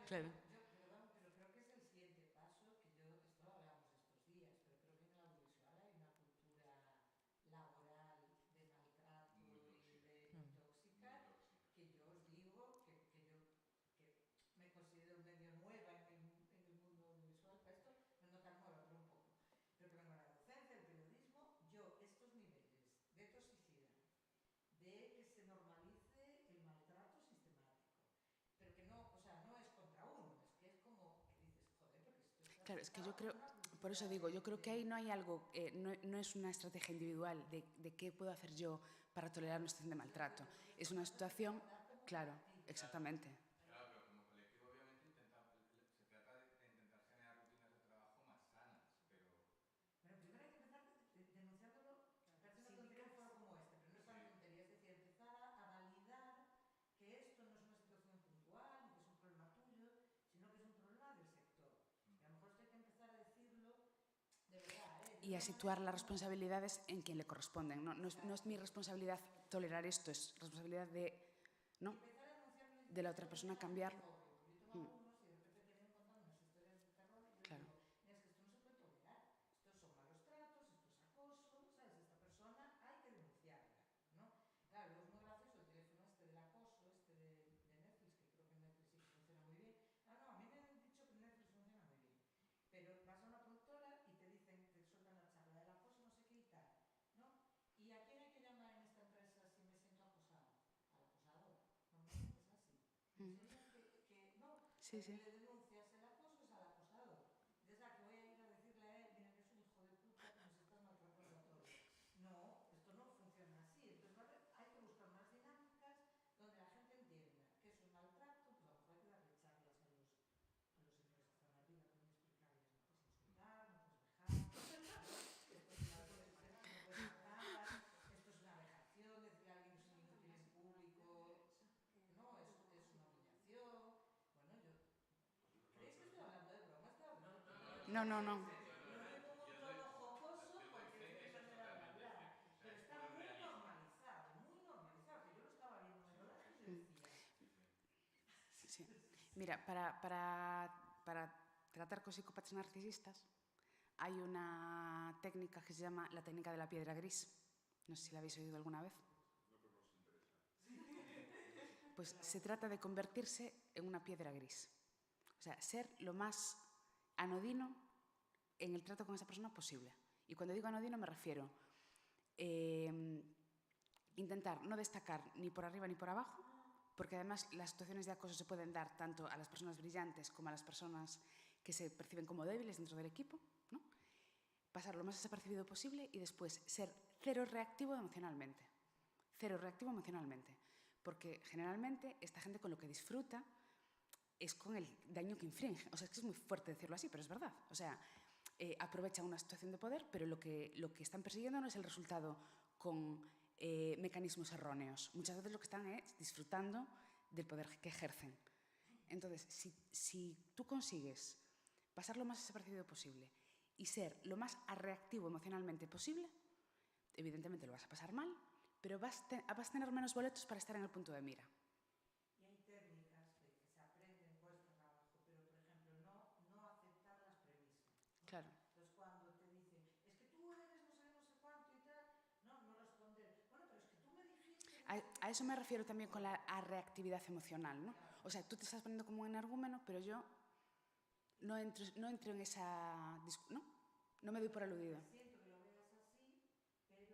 [SPEAKER 2] Claro.
[SPEAKER 5] yo, perdón, pero creo que es el siguiente paso, que yo, esto lo hablamos estos días, pero creo que en el audiovisual hay una cultura laboral de maltrato
[SPEAKER 6] Muy
[SPEAKER 5] y
[SPEAKER 6] tóxica.
[SPEAKER 5] muy tóxica,
[SPEAKER 6] Muy tóxica.
[SPEAKER 5] que yo os digo que me considero medio nueva en el mundo audiovisual, para esto no es no tan nueva, pero un poco, pero que vengo de la docencia, del periodismo, yo estos niveles de toxicidad, de que se normalice el maltrato sistemático, pero que no, o sea, no es contra uno, es que es como que dices, joder, porque esto está...
[SPEAKER 2] Claro, es que yo creo, por eso digo, yo creo que ahí no hay algo, no es una estrategia individual de qué puedo hacer yo para tolerar una situación de maltrato. Es una situación, claro, exactamente.
[SPEAKER 6] Claro, pero como colectivo obviamente se trata de intentar generar rutinas de trabajo más sanas, pero...
[SPEAKER 5] Bueno, primero hay que empezar denunciándolo, me parece una tontería un foro como este, pero no es tan tontería, es decir, empezar a validar que esto no es una situación puntual, ni que es un problema tuyo, sino que es un problema del sector. Y a lo mejor esto hay que empezar a decirlo de verdad, ¿eh?
[SPEAKER 2] Y a situar las responsabilidades en quien le corresponden. No es mi responsabilidad tolerar esto, es responsabilidad de, ¿no? De la otra persona cambiar.
[SPEAKER 5] Porque yo tengo alumnos y de repente te vienen contando unas historias de terror y yo
[SPEAKER 2] Claro.
[SPEAKER 5] digo, mira, es que esto no se puede tolerar, estos son malos tratos, esto es acoso, ¿sabes? Esta persona hay que denunciarla, ¿no? Claro, luego es muy gracioso el teléfono este del acoso, este de Netflix, que creo que Netflix sí que funciona muy bien. Ah, no, a mí me han dicho que Netflix funciona muy bien. Pero vas a una productora y te dicen, te sueltan la charla del acoso, no sé qué y tal, ¿no? ¿Y a quién hay que llamar en esta empresa si me siento acosado? Al acosador. Normalmente es así. Enseñan que no,
[SPEAKER 2] Sí, sí.
[SPEAKER 5] le denuncias el acoso es al acosador. Entonces, que voy a ir a decirle a él, mira que es un hijo de puta que nos estás maltratando a todos. No, esto no funciona así. Entonces, hay que buscar unas dinámicas donde la gente entienda que es un maltrato, pues a lo mejor hay que darle charlas a los señores que están arriba también, explicarles, no puedes insultar, no puedes vejar, esto es una vejación, no puedes matar, esto es una vejación, decirle a alguien que es un inútil en público,
[SPEAKER 2] No, no, no.
[SPEAKER 5] Lo digo en un tono jocoso
[SPEAKER 6] yo doy
[SPEAKER 5] porque
[SPEAKER 6] fe
[SPEAKER 5] es
[SPEAKER 6] que
[SPEAKER 5] mi
[SPEAKER 6] eso es
[SPEAKER 5] manera de
[SPEAKER 6] totalmente
[SPEAKER 5] hablar.
[SPEAKER 6] cierto. O sea,
[SPEAKER 5] Pero
[SPEAKER 6] es
[SPEAKER 5] está
[SPEAKER 6] puro
[SPEAKER 5] muy
[SPEAKER 6] realismo.
[SPEAKER 5] normalizado, que yo lo estaba viendo en el rodaje y yo decía,
[SPEAKER 2] Sí. Mira, para tratar con psicópatas narcisistas hay una técnica que se llama la técnica de la piedra gris. No sé si la habéis oído alguna vez.
[SPEAKER 3] No, pero nos interesa.
[SPEAKER 2] Pues se trata de convertirse en una piedra gris. O sea, ser lo más anodino en el trato con esa persona posible. Y cuando digo anodino me refiero intentar no destacar ni por arriba ni por abajo, porque además las situaciones de acoso se pueden dar tanto a las personas brillantes como a las personas que se perciben como débiles dentro del equipo, ¿no? Pasar lo más desapercibido posible y después ser cero reactivo emocionalmente. Cero reactivo emocionalmente. Porque generalmente esta gente con lo que disfruta es con el daño que infringe. O sea, es que es muy fuerte decirlo así, pero es verdad. O sea, aprovechan una situación de poder, pero lo que están persiguiendo no es el resultado con mecanismos erróneos. Muchas veces lo que están es disfrutando del poder que ejercen. Entonces, si tú consigues pasar lo más desapercibido posible y ser lo más reactivo emocionalmente posible, evidentemente lo vas a pasar mal, pero vas a tener menos boletos para estar en el punto de mira.
[SPEAKER 5] y hay técnicas que se aprenden, cuesta trabajo, pero por ejemplo, no aceptar las premisas, ¿no?
[SPEAKER 2] Claro.
[SPEAKER 5] Entonces cuando te dicen, es que tú eres no sé qué, no sé cuánto y tal, no responder, bueno, pero es que tú me dijiste...
[SPEAKER 2] A eso me refiero también con la reactividad emocional, ¿no?
[SPEAKER 5] Claro.
[SPEAKER 2] O sea, tú te estás poniendo como un energúmeno, pero yo no entro en esa... ¿no? No me doy por aludido.
[SPEAKER 5] Siento que lo veas así, pero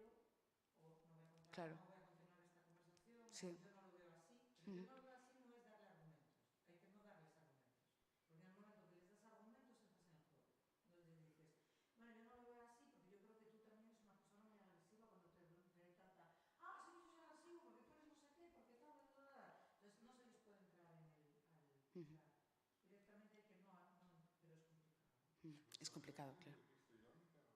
[SPEAKER 5] o no voy a contar,
[SPEAKER 2] Claro.
[SPEAKER 5] no voy a continuar esta conversación,
[SPEAKER 2] Sí.
[SPEAKER 5] o yo no lo veo así, pero yo no lo veo así no es darle argumentos, hay que no darles argumentos, porque en el momento que les das argumentos entras en el juego. Entonces dices, bueno, yo no lo veo así porque yo creo que tú también eres una persona muy agresiva cuando te trata, ah, sí que yo soy agresivo porque tú eres no sé qué, porque tal, bla, bla, bla. Entonces no se les puede entrar en el, claro, directamente hay que pero es complicado.
[SPEAKER 2] Es complicado,
[SPEAKER 3] ¿Lo
[SPEAKER 2] claro.
[SPEAKER 3] dijiste irónica o...?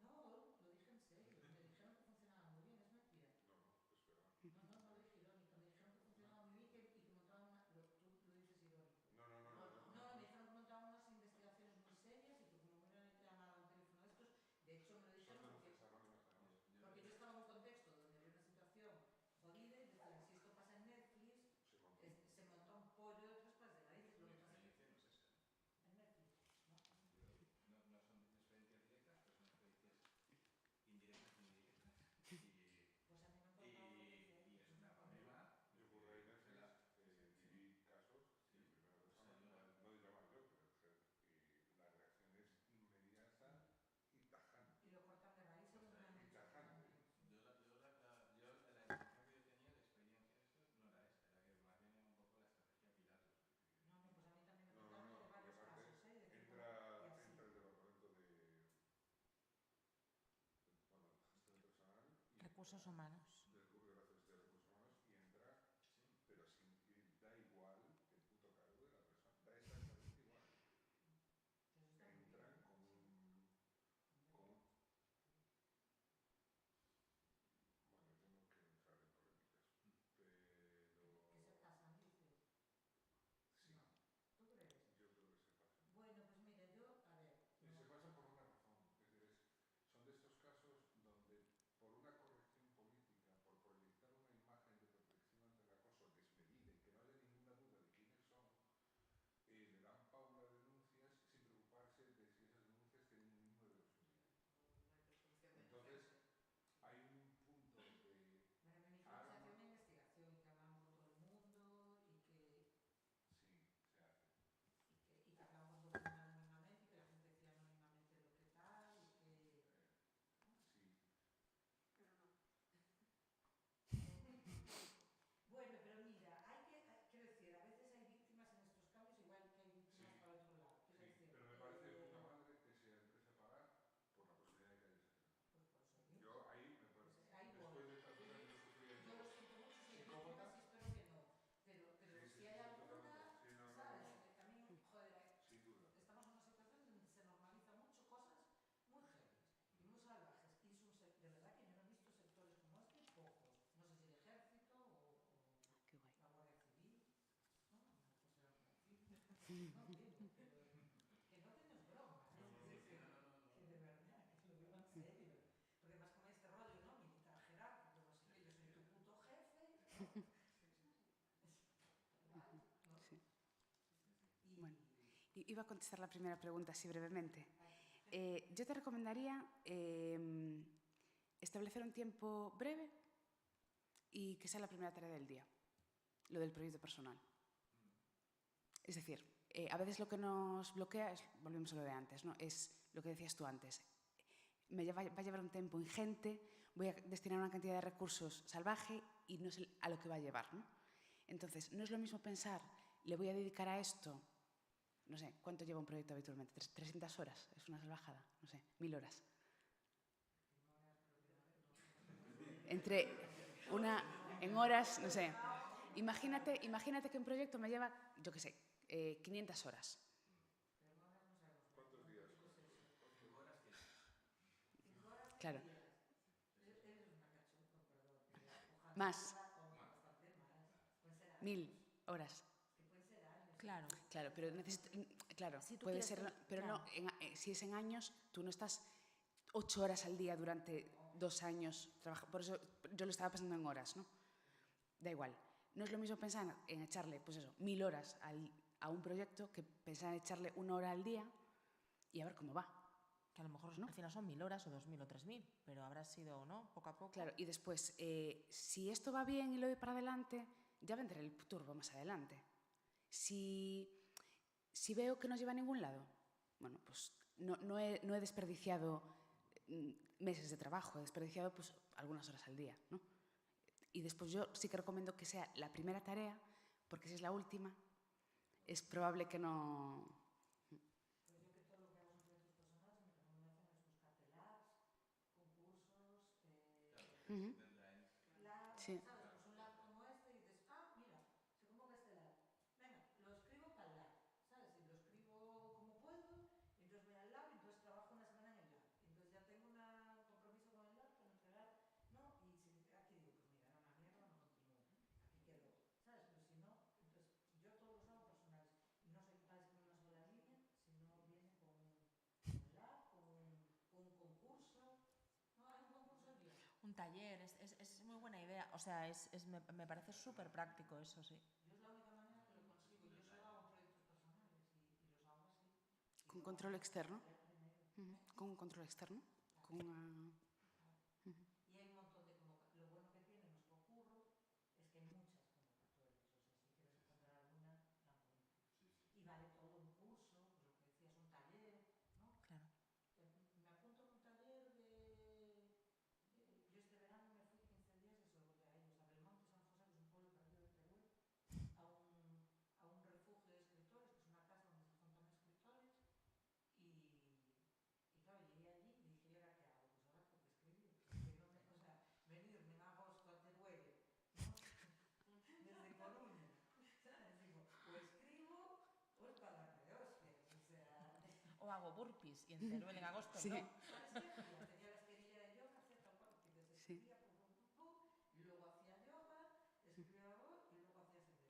[SPEAKER 5] No, lo dije en serio. Me dijeron que funcionaba muy bien, es mentira.
[SPEAKER 3] No, espera.
[SPEAKER 5] No lo dije irónica. Me dijeron que funcionaba muy bien y que montaban una. Tú lo dices irónico. No, me dijeron que montaban unas investigaciones muy serias y que como me iban a llamar a un teléfono de estos, de hecho me lo
[SPEAKER 3] Son
[SPEAKER 5] dijeron porque,
[SPEAKER 3] denuncias anónimas, además.
[SPEAKER 5] porque yo estaba en un contexto donde había una situación jodida y decían, si esto pasa en Netflix, se monta un pollo de tres pares de narices. Lo
[SPEAKER 6] Mi
[SPEAKER 5] que pasa es que
[SPEAKER 6] experiencia no es esa.
[SPEAKER 5] en Netflix, ¿no?
[SPEAKER 6] No son experiencias directas, pero son experiencias indirectas y indirectas.
[SPEAKER 5] Pues a mí me han contado gente
[SPEAKER 6] Y es
[SPEAKER 5] que
[SPEAKER 6] una
[SPEAKER 5] me
[SPEAKER 6] problema.
[SPEAKER 3] Yo ocurre en
[SPEAKER 6] Se
[SPEAKER 3] Netflix,
[SPEAKER 6] la,
[SPEAKER 3] viví casos en
[SPEAKER 6] sí,
[SPEAKER 3] primera
[SPEAKER 6] o sea,
[SPEAKER 3] persona,
[SPEAKER 6] yo
[SPEAKER 3] no de llamar yo, pero y la reacción es inmediata y tajante.
[SPEAKER 5] y lo cortan de raíz, ellos me han
[SPEAKER 3] Y
[SPEAKER 5] dicho
[SPEAKER 3] tajante.
[SPEAKER 5] también. Sí.
[SPEAKER 6] la impresión que yo tenía de experiencia de esto no era esa, era que más bien era un poco la estrategia Pilatos.
[SPEAKER 5] No, pues a mí también me
[SPEAKER 3] No,
[SPEAKER 5] contaron de
[SPEAKER 3] porque
[SPEAKER 5] varios
[SPEAKER 3] aparte
[SPEAKER 5] casos, ¿eh? De que,
[SPEAKER 3] entra,
[SPEAKER 5] bueno, y así.
[SPEAKER 3] entra el departamento de, bueno, gestión de personal y
[SPEAKER 1] Recursos
[SPEAKER 3] entra,
[SPEAKER 1] humanos.
[SPEAKER 3] gracias, de recursos humanos y entra,
[SPEAKER 6] Sí.
[SPEAKER 3] pero y da igual el puto cargo de la persona, da exactamente igual.
[SPEAKER 5] Eso está muy bien.
[SPEAKER 3] Entran con
[SPEAKER 5] Sí.
[SPEAKER 3] un, bueno, yo no quiero entrar en polémicas, pero
[SPEAKER 5] Que se pasan, dices.
[SPEAKER 3] sí,
[SPEAKER 5] No. ¿Tú crees?
[SPEAKER 3] yo creo que se pasan.
[SPEAKER 5] Bueno, pues mira, yo, a ver.
[SPEAKER 3] Y se pasan por una razón, es decir, son de estos casos donde por una corrección política,
[SPEAKER 2] iba a contestar la primera pregunta así brevemente. Yo te recomendaría establecer un tiempo breve y que sea la primera tarea del día, lo del proyecto personal. Es decir, a veces lo que nos bloquea es, volvemos a lo de antes, ¿no? Es lo que decías tú antes. Va a llevar un tiempo ingente, voy a destinar una cantidad de recursos salvaje y no sé a lo que va a llevar, ¿no? Entonces, no es lo mismo pensar, le voy a dedicar a esto, no sé, ¿cuánto lleva un proyecto habitualmente? ¿300 horas? Es una salvajada, no sé, 1000 horas. En horas, no sé. Imagínate que un proyecto me lleva, yo qué sé, 500 horas.
[SPEAKER 3] ¿Cuántos días?
[SPEAKER 2] Claro.
[SPEAKER 5] Eres una cachofa, perdón.
[SPEAKER 2] Más.
[SPEAKER 5] Bastante más. Pueden ser años.
[SPEAKER 2] 1000 horas.
[SPEAKER 5] Que pueden ser años.
[SPEAKER 1] Claro.
[SPEAKER 2] Claro, pero necesito, claro,
[SPEAKER 1] Si tú
[SPEAKER 2] puede
[SPEAKER 1] quieres
[SPEAKER 2] ser,
[SPEAKER 1] que-
[SPEAKER 2] pero
[SPEAKER 1] claro.
[SPEAKER 2] no, si es en años, tú no estás 8 horas al día durante 2 años trabajando. Por eso yo lo estaba pensando en horas, ¿no? Da igual. No es lo mismo pensar en echarle, pues eso, 1000 horas a un proyecto que pensar en echarle 1 hora al día y a ver cómo va.
[SPEAKER 1] Que a lo mejor
[SPEAKER 2] ¿No?
[SPEAKER 1] al final son 1000 horas o 2000 o 3000, pero habrá sido, ¿no? Poco a poco.
[SPEAKER 2] Claro, y después, si esto va bien y lo doy para adelante, ya vendrá el turbo más adelante. Si veo que no lleva a ningún lado, bueno, pues no he desperdiciado meses de trabajo, he desperdiciado pues algunas horas al día, ¿no? Y después yo sí que recomiendo que sea la primera tarea, porque si es la última, es probable que no...
[SPEAKER 5] Pues yo que todo lo que hago son proyectos personales, mi recomendación es buscarte labs, concursos,
[SPEAKER 2] Uh-huh.
[SPEAKER 5] labs,
[SPEAKER 2] Sí.
[SPEAKER 5] ¿sabes? Pues un lab como este y dices, ah, mira, se convoca este lab. Venga, lo escribo para el lab, ¿sabes? Y lo escribo como puedo, y entonces voy al lab y entonces trabajo una semana en el lab. Y entonces ya tengo un compromiso con el lab para entregar, ¿no? Y si aquí digo, pues mira, era una mierda, no continúo. Aquí quedó, ¿sabes? Pero si no, entonces yo todos los hago personales. Y no soy capaz de escribir una sola línea si no viene con un lab, con un concurso. No, hay un concurso el viernes.
[SPEAKER 1] Un taller, es muy buena idea. O sea, me parece súper práctico eso, sí.
[SPEAKER 5] Yo es la única manera que lo consigo. Yo solo hago proyectos personales y los hago así.
[SPEAKER 2] Con control externo.
[SPEAKER 5] Primero.
[SPEAKER 2] Con un control externo. Con una...
[SPEAKER 5] Y hay un montón de convocatorias. Lo bueno que tiene nuestro curro es que hay muchas convocatorias. O sea, si quieres apuntar alguna, la apuntas. Y vale todo un curso, pues lo que decías, un taller, ¿no?
[SPEAKER 1] Claro.
[SPEAKER 5] Me apunto en un taller de... Yo este verano me fui 15 días de Sorbollereiros, a Belmonte San José, que es un pueblo perdido de Teruel, a un refugio de escritores, que es una casa donde se juntan escritores, y claro, llegué allí y dije, ¿y ahora qué hago? Pues ahora tengo que escribir, porque no me, o sea, venirme en agosto a Teruel, ¿no? Desde Coruña, ¿sabes? Digo, o escribo o es para darme de hostias, o sea...
[SPEAKER 1] O hago burpees y en Teruel en agosto,
[SPEAKER 2] Sí.
[SPEAKER 1] ¿no?
[SPEAKER 5] ¿Sabes qué hacía? Tenía la esquinilla de yoga, hacía tal cual, porque entonces
[SPEAKER 2] Sí.
[SPEAKER 5] escribía, y luego hacía yoga, escribía y luego hacía senderismo.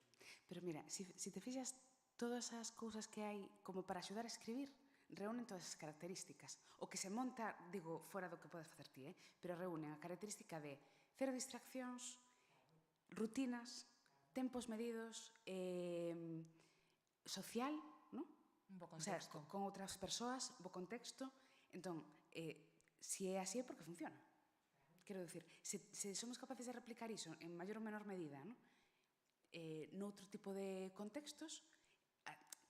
[SPEAKER 2] Pero mira, si te fixas, todas as cousas que hai como para axudar a escribir reúnen todas as características. O que se monta, digo, fora do que podes facer ti, pero reúnen a característica de cero distraccións, rutinas, tempos medidos, social, ¿no?
[SPEAKER 1] Un bo
[SPEAKER 2] O sea,
[SPEAKER 1] contexto.
[SPEAKER 2] con outras persoas, bo contexto. Entón, si é así é porque funciona. Quero dicir, se somos capaces de replicar iso en maior ou menor medida, ¿no? Noutro tipo de contextos,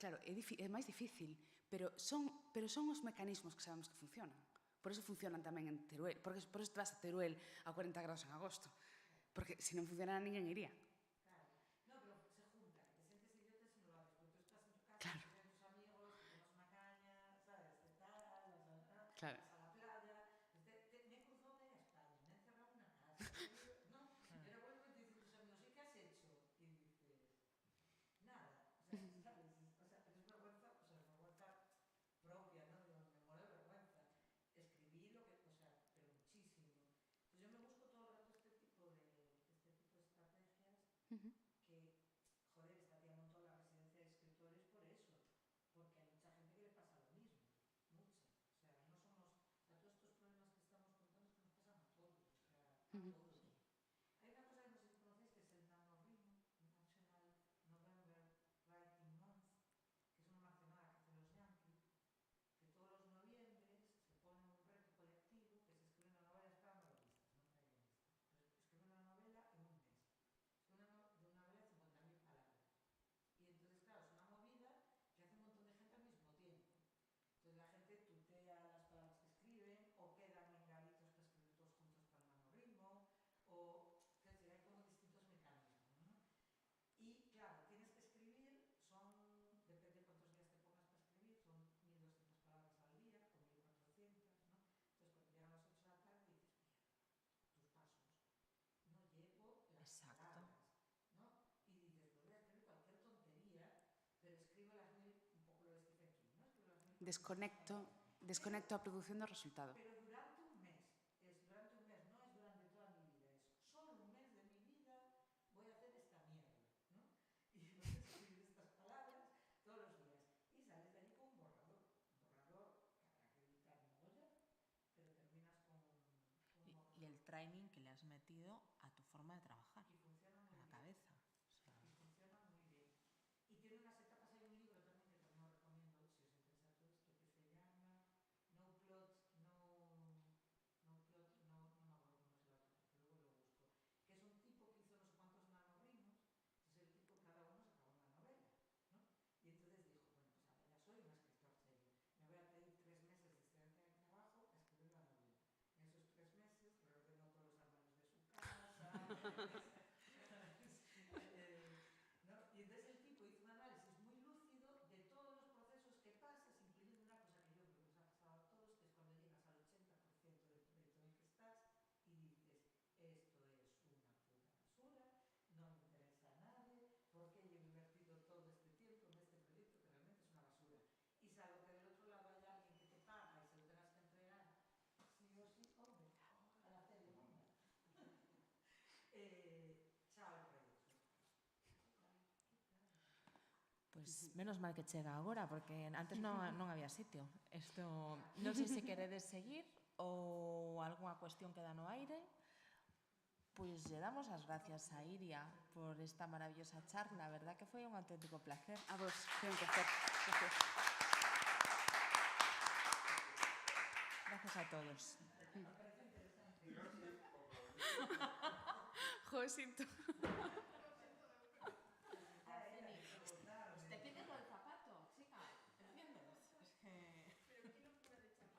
[SPEAKER 2] claro, é máis difícil, pero son os mecanismos que sabemos que funcionan. Por eso funcionan tamén en Teruel, por eso te vas a Teruel a 40 grados en agosto, porque se non funcionara ninguén iría.
[SPEAKER 5] Claro. No, pero se junta, que te sientes idiota si no lo haces, porque tú estás en tu casa,
[SPEAKER 2] Claro.
[SPEAKER 5] te ven tus amigos, te tomas una caña, ¿sabes? Te tal,
[SPEAKER 2] Claro.
[SPEAKER 5] vas a la playa, me he cruzado media España, me he encerrado en una casa, ¿no? Y ahora vuelves y te dicen tus amigos, ¿y qué has hecho? Y dices, nada, o sea, ¿sabes? O sea, es vergüenza, o sea, vergüenza propia, ¿no? Digo, me muero de vergüenza. Escribí lo que, o sea, pero muchísimo. Entonces yo me busco todo el rato este tipo de estrategias que, joder, esta tía montó la residencia de escritores por eso, porque hay mucha gente que le pasa lo mismo, mucha. O sea, no somos, o sea, todos estos problemas que estamos contando es que nos pasan a todos, o sea, a todos. Hay una cosa que no sé si conocéis que es el NaNoWriMo, National November Writing Month, que es una marcionada que hacen los
[SPEAKER 2] desconecto a produción do resultado.
[SPEAKER 5] Pero durante un mes, durante un mes, no es durante toda mi vida, es solo un mes de mi vida voy a hacer esta mierda, ¿no? Y vas a escribir estas palabras todos los días. Y sales de allí con un borrador que habrá que editar mogollón, pero terminas con un borrador.
[SPEAKER 1] Y el training que le has metido a tu forma de trabajar,
[SPEAKER 5] Y funciona muy
[SPEAKER 1] a la
[SPEAKER 5] bien.
[SPEAKER 1] cabeza.
[SPEAKER 5] Y funciona muy bien. Y tiene unas etapas, hay un libro también que también os recomiendo si os interesa todo esto, que se llama No Plot, no me acuerdo cómo es el autor, pero luego lo busco. Que es un tipo que hizo no sé cuántos nanorritmos, entonces el tipo cada uno sacaba una novela, ¿no? Y entonces dijo, bueno, pues ahora ya soy un escritor serio, me voy a pedir 3 meses de excedente de trabajo a escribir la novela. En esos 3 meses reordenó todos los armarios de su casa. ¿No? Y entonces el tipo hizo un análisis muy lúcido de todos los procesos que pasas, incluyendo una cosa que yo creo que nos ha pasado a todos, que es cuando llegas al 80% del proyecto en el que estás y dices, esto es una puta basura, no me interesa a nadie, ¿por qué llevo invertido todo este tiempo en este proyecto que realmente es una basura? Y salvo que del otro lado haya alguien que te paga y se lo tengas que entregar, sí o sí, hombre, a la tele, manda. Chao el proyecto.
[SPEAKER 1] Pois menos mal que chega agora, porque antes non había sitio. Isto, non sei se queredes seguir ou algunha cuestión queda no aire. Pois lle damos as gracias a Iria por esta maravillosa charla. A verdad que foi un auténtico placer.
[SPEAKER 2] A vos, foi un placer. Gracias.
[SPEAKER 1] Gracias a todos.
[SPEAKER 2] Jo, sinto.